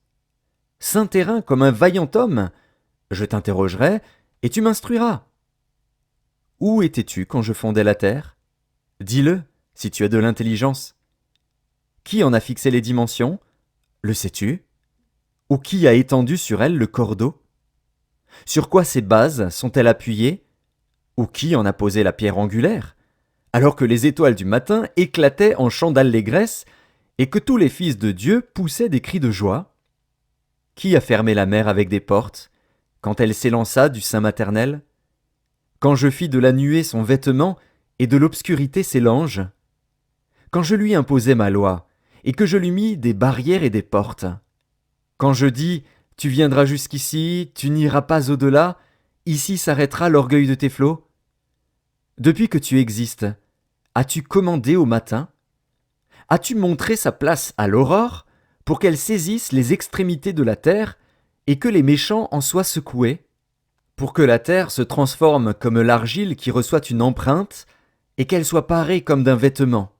Saint terrain comme un vaillant homme, je t'interrogerai et tu m'instruiras. Où étais-tu quand je fondais la terre? Dis-le, si tu as de l'intelligence. Qui en a fixé les dimensions? Le sais-tu? Ou qui a étendu sur elle le cordeau? Sur quoi ces bases sont-elles appuyées? Ou qui en a posé la pierre angulaire? Alors que les étoiles du matin éclataient en chants d'allégresse et que tous les fils de Dieu poussaient des cris de joie? Qui a fermé la mer avec des portes, quand elle s'élança du sein maternel? Quand je fis de la nuée son vêtement et de l'obscurité ses langes? Quand je lui imposai ma loi et que je lui mis des barrières et des portes? Quand je dis « Tu viendras jusqu'ici, tu n'iras pas au-delà, ici s'arrêtera l'orgueil de tes flots » ? Depuis que tu existes, as-tu commandé au matin? As-tu montré sa place à l'aurore pour qu'elle saisisse les extrémités de la terre et que les méchants en soient secoués? Pour que la terre se transforme comme l'argile qui reçoit une empreinte et qu'elle soit parée comme d'un vêtement?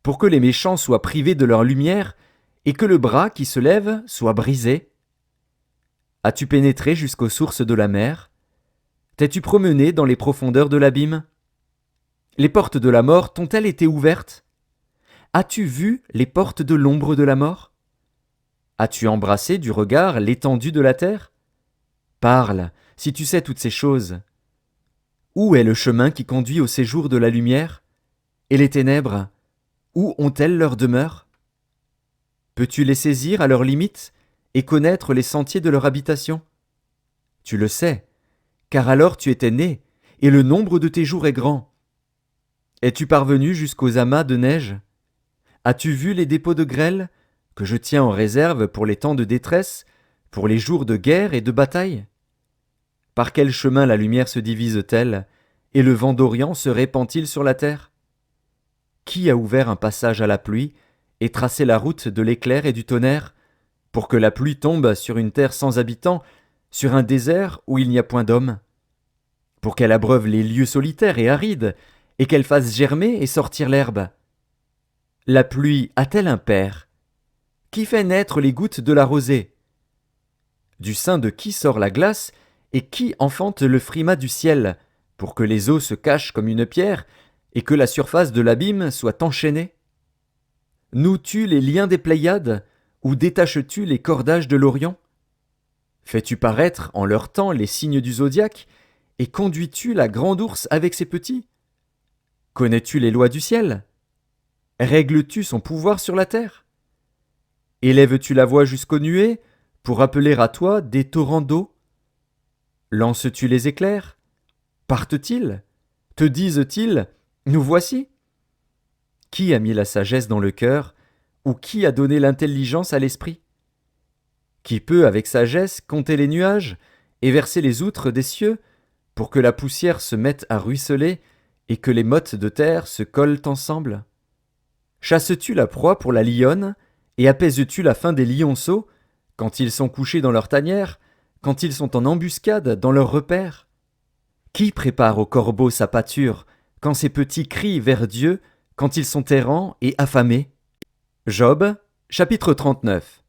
Pour que les méchants soient privés de leur lumière et que le bras qui se lève soit brisé? As-tu pénétré jusqu'aux sources de la mer? T'es-tu promené dans les profondeurs de l'abîme? Les portes de la mort t'ont-elles été ouvertes? As-tu vu les portes de l'ombre de la mort? As-tu embrassé du regard l'étendue de la terre? Parle, si tu sais toutes ces choses. Où est le chemin qui conduit au séjour de la lumière? Et les ténèbres, où ont-elles leur demeure? Peux-tu les saisir à leurs limites et connaître les sentiers de leur habitation? Tu le sais, car alors tu étais né, et le nombre de tes jours est grand. Es-tu parvenu jusqu'aux amas de neige? As-tu vu les dépôts de grêle, que je tiens en réserve pour les temps de détresse, pour les jours de guerre et de bataille? Par quel chemin la lumière se divise-t-elle, et le vent d'Orient se répand-il sur la terre? Qui a ouvert un passage à la pluie, et tracé la route de l'éclair et du tonnerre, pour que la pluie tombe sur une terre sans habitants, sur un désert où il n'y a point d'homme? Pour qu'elle abreuve les lieux solitaires et arides, et qu'elle fasse germer et sortir l'herbe? La pluie a-t-elle un père? Qui fait naître les gouttes de la rosée? Du sein de qui sort la glace, et qui enfante le frimas du ciel, pour que les eaux se cachent comme une pierre, et que la surface de l'abîme soit enchaînée? Noues-tu les liens des Pléiades, ou détaches-tu les cordages de l'Orient? Fais-tu paraître en leur temps les signes du zodiaque, et conduis-tu la grande ours avec ses petits? Connais-tu les lois du ciel? Règles-tu son pouvoir sur la terre? Élèves-tu la voix jusqu'aux nuées, pour appeler à toi des torrents d'eau? Lances-tu les éclairs? Partent-ils? Te disent-ils, nous voici? Qui a mis la sagesse dans le cœur, ou qui a donné l'intelligence à l'esprit? Qui peut avec sagesse compter les nuages, et verser les outres des cieux, pour que la poussière se mette à ruisseler, et que les mottes de terre se collent ensemble? Chasses-tu la proie pour la lionne, et apaises-tu la faim des lionceaux, quand ils sont couchés dans leur tanière, quand ils sont en embuscade dans leur repère? Qui prépare au corbeau sa pâture, quand ses petits crient vers Dieu, quand ils sont errants et affamés? Job, chapitre 39.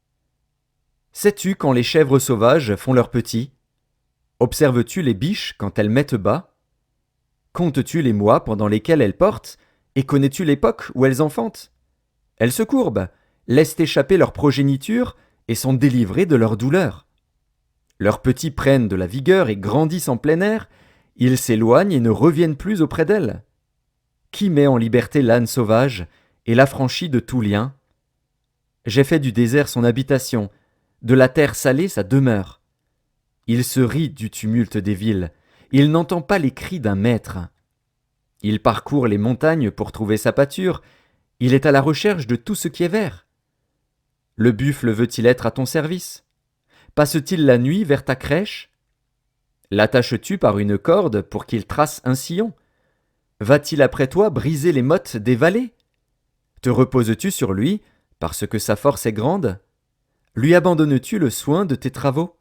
Sais-tu quand les chèvres sauvages font leurs petits? Observes-tu les biches quand elles mettent bas? Comptes-tu les mois pendant lesquels elles portent, et connais-tu l'époque où elles enfantent? Elles se courbent, laissent échapper leur progéniture, et sont délivrées de leur douleur. Leurs petits prennent de la vigueur et grandissent en plein air, ils s'éloignent et ne reviennent plus auprès d'elles. Qui met en liberté l'âne sauvage, et l'affranchit de tout lien? J'ai fait du désert son habitation, de la terre salée sa demeure. Il se rit du tumulte des villes, il n'entend pas les cris d'un maître. Il parcourt les montagnes pour trouver sa pâture, il est à la recherche de tout ce qui est vert. Le buffle veut-il être à ton service? Passe-t-il la nuit vers ta crèche? L'attaches-tu par une corde pour qu'il trace un sillon? Va-t-il après toi briser les mottes des vallées? Te reposes-tu sur lui, parce que sa force est grande? Lui abandonnes-tu le soin de tes travaux?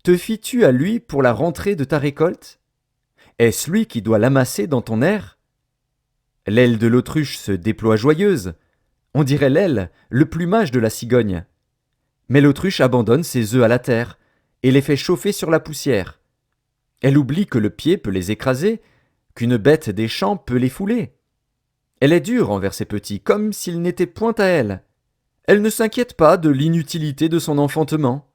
Te fies-tu à lui pour la rentrée de ta récolte? Est-ce lui qui doit l'amasser dans ton air? L'aile de l'autruche se déploie joyeuse, on dirait l'aile, le plumage de la cigogne. Mais l'autruche abandonne ses œufs à la terre, et les fait chauffer sur la poussière. Elle oublie que le pied peut les écraser, qu'une bête des champs peut les fouler. Elle est dure envers ses petits, comme s'ils n'étaient point à elle. Elle ne s'inquiète pas de l'inutilité de son enfantement.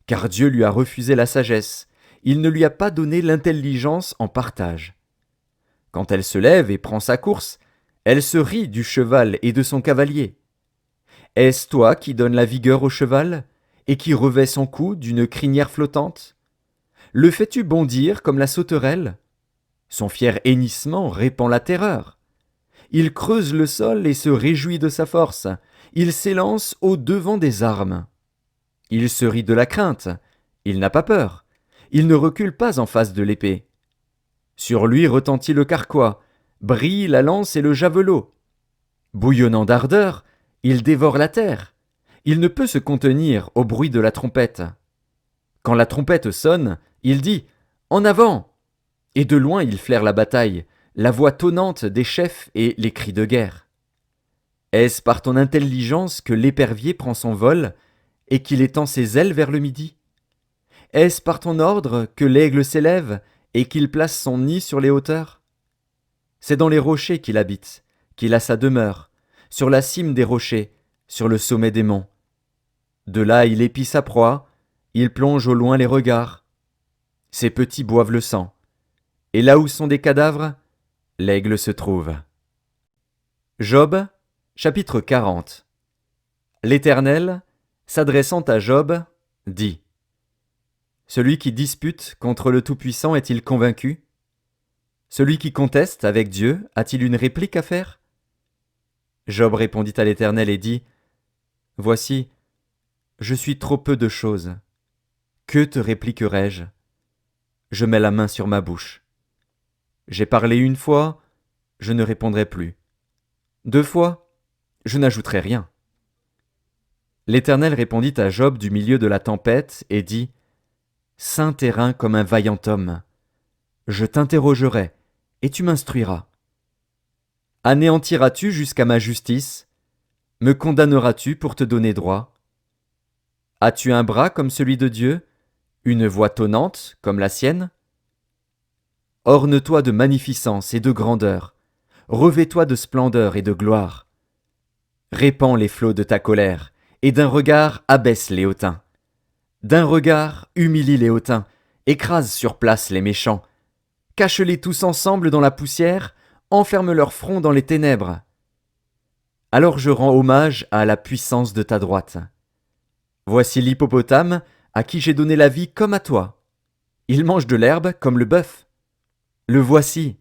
Car Dieu lui a refusé la sagesse, il ne lui a pas donné l'intelligence en partage. Quand elle se lève et prend sa course, elle se rit du cheval et de son cavalier. Est-ce toi qui donnes la vigueur au cheval, et qui revêt son cou d'une crinière flottante? Le fais-tu bondir comme la sauterelle? Son fier hennissement répand la terreur. Il creuse le sol et se réjouit de sa force. Il s'élance au-devant des armes. Il se rit de la crainte. Il n'a pas peur. Il ne recule pas en face de l'épée. Sur lui retentit le carquois, brille la lance et le javelot. Bouillonnant d'ardeur, il dévore la terre. Il ne peut se contenir au bruit de la trompette. Quand la trompette sonne, il dit « En avant !» Et de loin il flaire la bataille, la voix tonnante des chefs et les cris de guerre. Est-ce par ton intelligence que l'épervier prend son vol et qu'il étend ses ailes vers le midi? Est-ce par ton ordre que l'aigle s'élève et qu'il place son nid sur les hauteurs? C'est dans les rochers qu'il habite, qu'il a sa demeure, sur la cime des rochers, sur le sommet des monts. De là il épie sa proie, il plonge au loin les regards. Ses petits boivent le sang. Et là où sont des cadavres, l'aigle se trouve. Job, chapitre 40. L'Éternel, s'adressant à Job, dit: Celui qui dispute contre le Tout-Puissant est-il convaincu? Celui qui conteste avec Dieu a-t-il une réplique à faire? Job répondit à l'Éternel et dit: Voici, je suis trop peu de choses. Que te répliquerai-je? Je mets la main sur ma bouche. J'ai parlé une fois, je ne répondrai plus. 2 fois, je n'ajouterai rien. L'Éternel répondit à Job du milieu de la tempête et dit: Saint terrain comme un vaillant homme. Je t'interrogerai, et tu m'instruiras. Anéantiras-tu jusqu'à ma justice? Me condamneras-tu pour te donner droit? As-tu un bras comme celui de Dieu, une voix tonnante comme la sienne? Orne-toi de magnificence et de grandeur, revêt-toi de splendeur et de gloire. Répands les flots de ta colère, et d'un regard abaisse les hautains. D'un regard humilie les hautains, écrase sur place les méchants. Cache-les tous ensemble dans la poussière, enferme leur front dans les ténèbres. Alors je rends hommage à la puissance de ta droite. Voici l'hippopotame à qui j'ai donné la vie comme à toi. Il mange de l'herbe comme le bœuf. Le voici.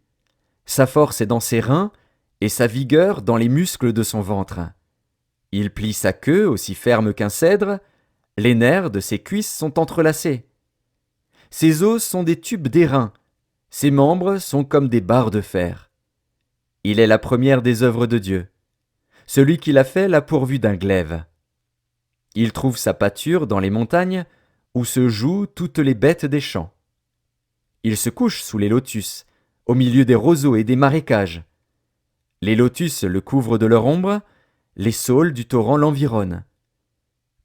Sa force est dans ses reins et sa vigueur dans les muscles de son ventre. Il plie sa queue aussi ferme qu'un cèdre, les nerfs de ses cuisses sont entrelacés. Ses os sont des tubes d'airain, ses membres sont comme des barres de fer. Il est la première des œuvres de Dieu. Celui qui l'a fait l'a pourvu d'un glaive. Il trouve sa pâture dans les montagnes, où se jouent toutes les bêtes des champs. Il se couche sous les lotus, au milieu des roseaux et des marécages. Les lotus le couvrent de leur ombre, les saules du torrent l'environnent.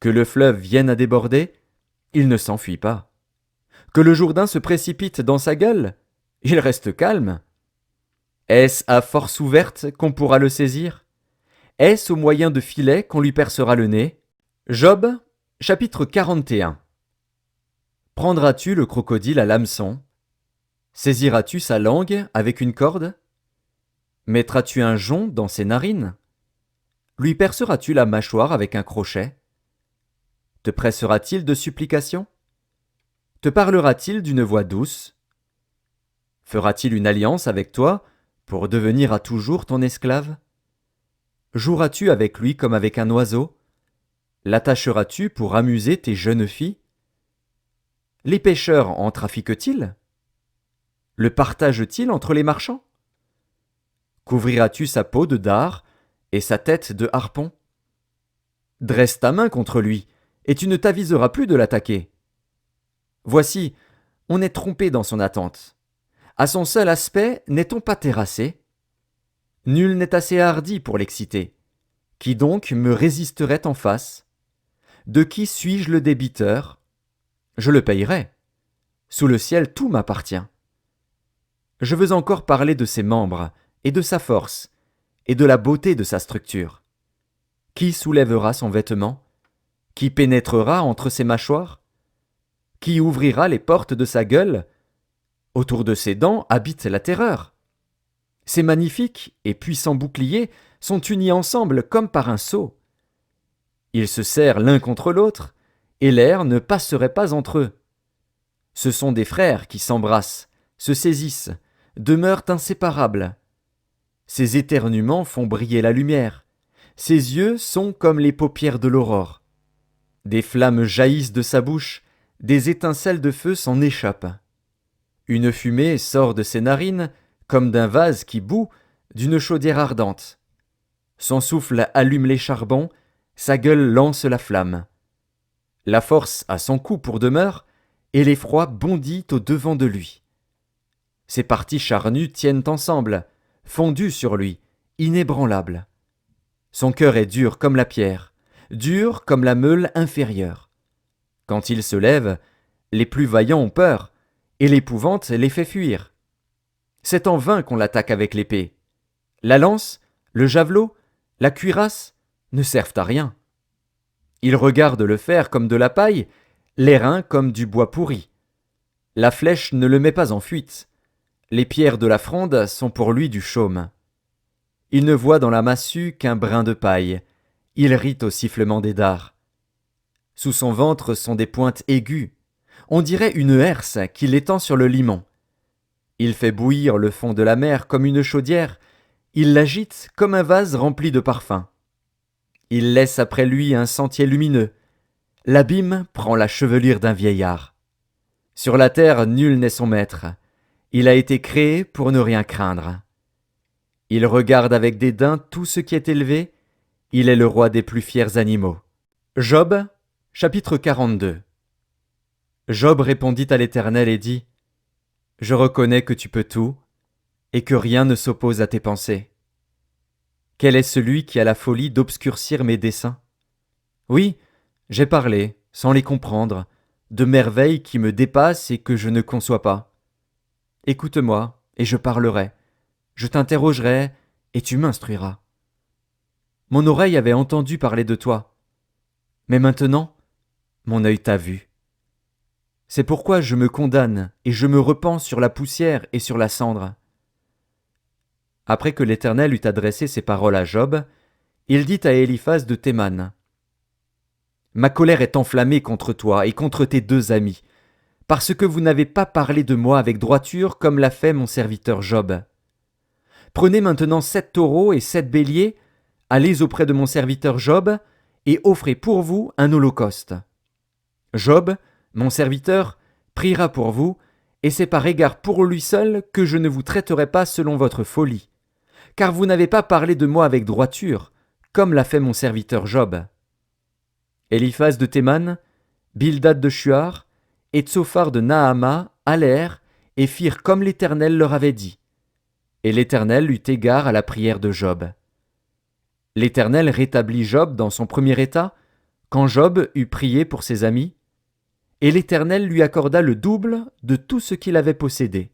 Que le fleuve vienne à déborder, il ne s'enfuit pas. Que le Jourdain se précipite dans sa gueule, il reste calme. Est-ce à force ouverte qu'on pourra le saisir? Est-ce au moyen de filets qu'on lui percera le nez? Job, chapitre 41. Prendras-tu le crocodile à l'hameçon? Saisiras-tu sa langue avec une corde? Mettras-tu un jonc dans ses narines? Lui perceras-tu la mâchoire avec un crochet? Te pressera-t-il de supplications? Te parlera-t-il d'une voix douce? Fera-t-il une alliance avec toi pour devenir à toujours ton esclave? Joueras-tu avec lui comme avec un oiseau? L'attacheras-tu pour amuser tes jeunes filles? Les pêcheurs en trafiquent-ils? Le partagent-ils entre les marchands? Couvriras-tu sa peau de dard et sa tête de harpon? Dresse ta main contre lui, et tu ne t'aviseras plus de l'attaquer. Voici, on est trompé dans son attente. À son seul aspect, n'est-on pas terrassé? Nul n'est assez hardi pour l'exciter. Qui donc me résisterait en face? De qui suis-je le débiteur? Je le payerai. Sous le ciel, tout m'appartient. Je veux encore parler de ses membres, et de sa force, et de la beauté de sa structure. Qui soulèvera son vêtement? Qui pénétrera entre ses mâchoires? Qui ouvrira les portes de sa gueule? Autour de ses dents habite la terreur. Ses magnifiques et puissants boucliers sont unis ensemble comme par un sceau. Ils se serrent l'un contre l'autre, et l'air ne passerait pas entre eux. Ce sont des frères qui s'embrassent, se saisissent, demeurent inséparables. Ses éternuements font briller la lumière. Ses yeux sont comme les paupières de l'aurore. Des flammes jaillissent de sa bouche, des étincelles de feu s'en échappent. Une fumée sort de ses narines, comme d'un vase qui bout, d'une chaudière ardente. Son souffle allume les charbons, sa gueule lance la flamme. La force a son cou pour demeure, et l'effroi bondit au-devant de lui. Ses parties charnues tiennent ensemble, fondues sur lui, inébranlables. Son cœur est dur comme la pierre, dur comme la meule inférieure. Quand il se lève, Les plus vaillants ont peur, et l'épouvante les fait fuir. C'est en vain qu'on l'attaque avec l'épée. La lance, le javelot, la cuirasse ne servent à rien. Il regarde le fer comme de la paille, l'airain comme du bois pourri. La flèche ne le met pas en fuite. Les pierres de la fronde sont pour lui du chaume. Il ne voit dans la massue qu'un brin de paille. Il rit au sifflement des dards. Sous son ventre sont des pointes aiguës. On dirait une herse qu'il étend sur le limon. Il fait bouillir le fond de la mer comme une chaudière. Il l'agite comme un vase rempli de parfums. Il laisse après lui un sentier lumineux. L'abîme prend la chevelure d'un vieillard. Sur la terre, nul n'est son maître. Il a été créé pour ne rien craindre. Il regarde avec dédain tout ce qui est élevé. Il est le roi des plus fiers animaux. Job, chapitre 42. Job répondit à l'Éternel et dit : Je reconnais que tu peux tout, et que rien ne s'oppose à tes pensées. Quel est celui qui a la folie d'obscurcir mes desseins ? Oui, j'ai parlé, sans les comprendre, de merveilles qui me dépassent et que je ne conçois pas. Écoute-moi, et je parlerai. Je t'interrogerai, et tu m'instruiras. Mon oreille avait entendu parler de toi. Mais maintenant, mon œil t'a vu. C'est pourquoi je me condamne, et je me repens sur la poussière et sur la cendre. Après que l'Éternel eut adressé ces paroles à Job, il dit à Éliphaz de Théman : Ma colère est enflammée contre toi et contre tes deux amis, parce que vous n'avez pas parlé de moi avec droiture comme l'a fait mon serviteur Job. Prenez maintenant 7 taureaux et 7 béliers, allez auprès de mon serviteur Job, et offrez pour vous un holocauste. Job, mon serviteur, priera pour vous, et c'est par égard pour lui seul que je ne vous traiterai pas selon votre folie, car vous n'avez pas parlé de moi avec droiture, comme l'a fait mon serviteur Job. Éliphaz de Théman, Bildad de Shuar, et Tsophar de Naama allèrent et firent comme l'Éternel leur avait dit. Et l'Éternel eut égard à la prière de Job. L'Éternel rétablit Job dans son premier état, quand Job eut prié pour ses amis, et l'Éternel lui accorda le double de tout ce qu'il avait possédé.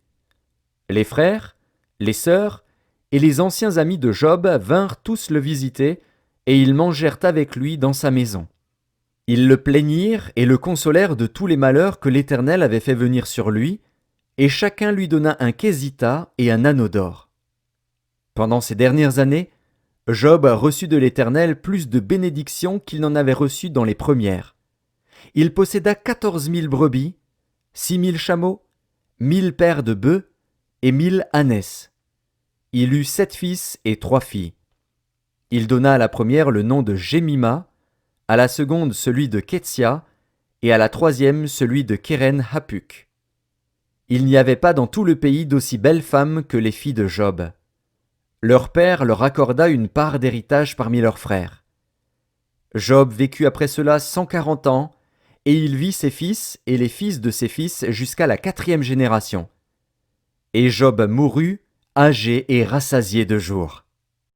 Les frères, les sœurs et les anciens amis de Job vinrent tous le visiter, et ils mangèrent avec lui dans sa maison. Ils le plaignirent et le consolèrent de tous les malheurs que l'Éternel avait fait venir sur lui, et chacun lui donna un késita et un anneau d'or. Pendant ces dernières années, Job reçut de l'Éternel plus de bénédictions qu'il n'en avait reçues dans les premières. Il posséda 14 000 brebis, 6 000 chameaux, 1 000 paires de bœufs et 1 000 ânesses. Il eut 7 fils et 3 filles. Il donna à la première le nom de Jémima, à la seconde celui de Ketsia, et à la troisième celui de Kéren-Hapuk. Il n'y avait pas dans tout le pays d'aussi belles femmes que les filles de Job. Leur père leur accorda une part d'héritage parmi leurs frères. Job vécut après cela 140 ans, et il vit ses fils et les fils de ses fils jusqu'à la 4e génération. Et Job mourut, âgé et rassasié de jours.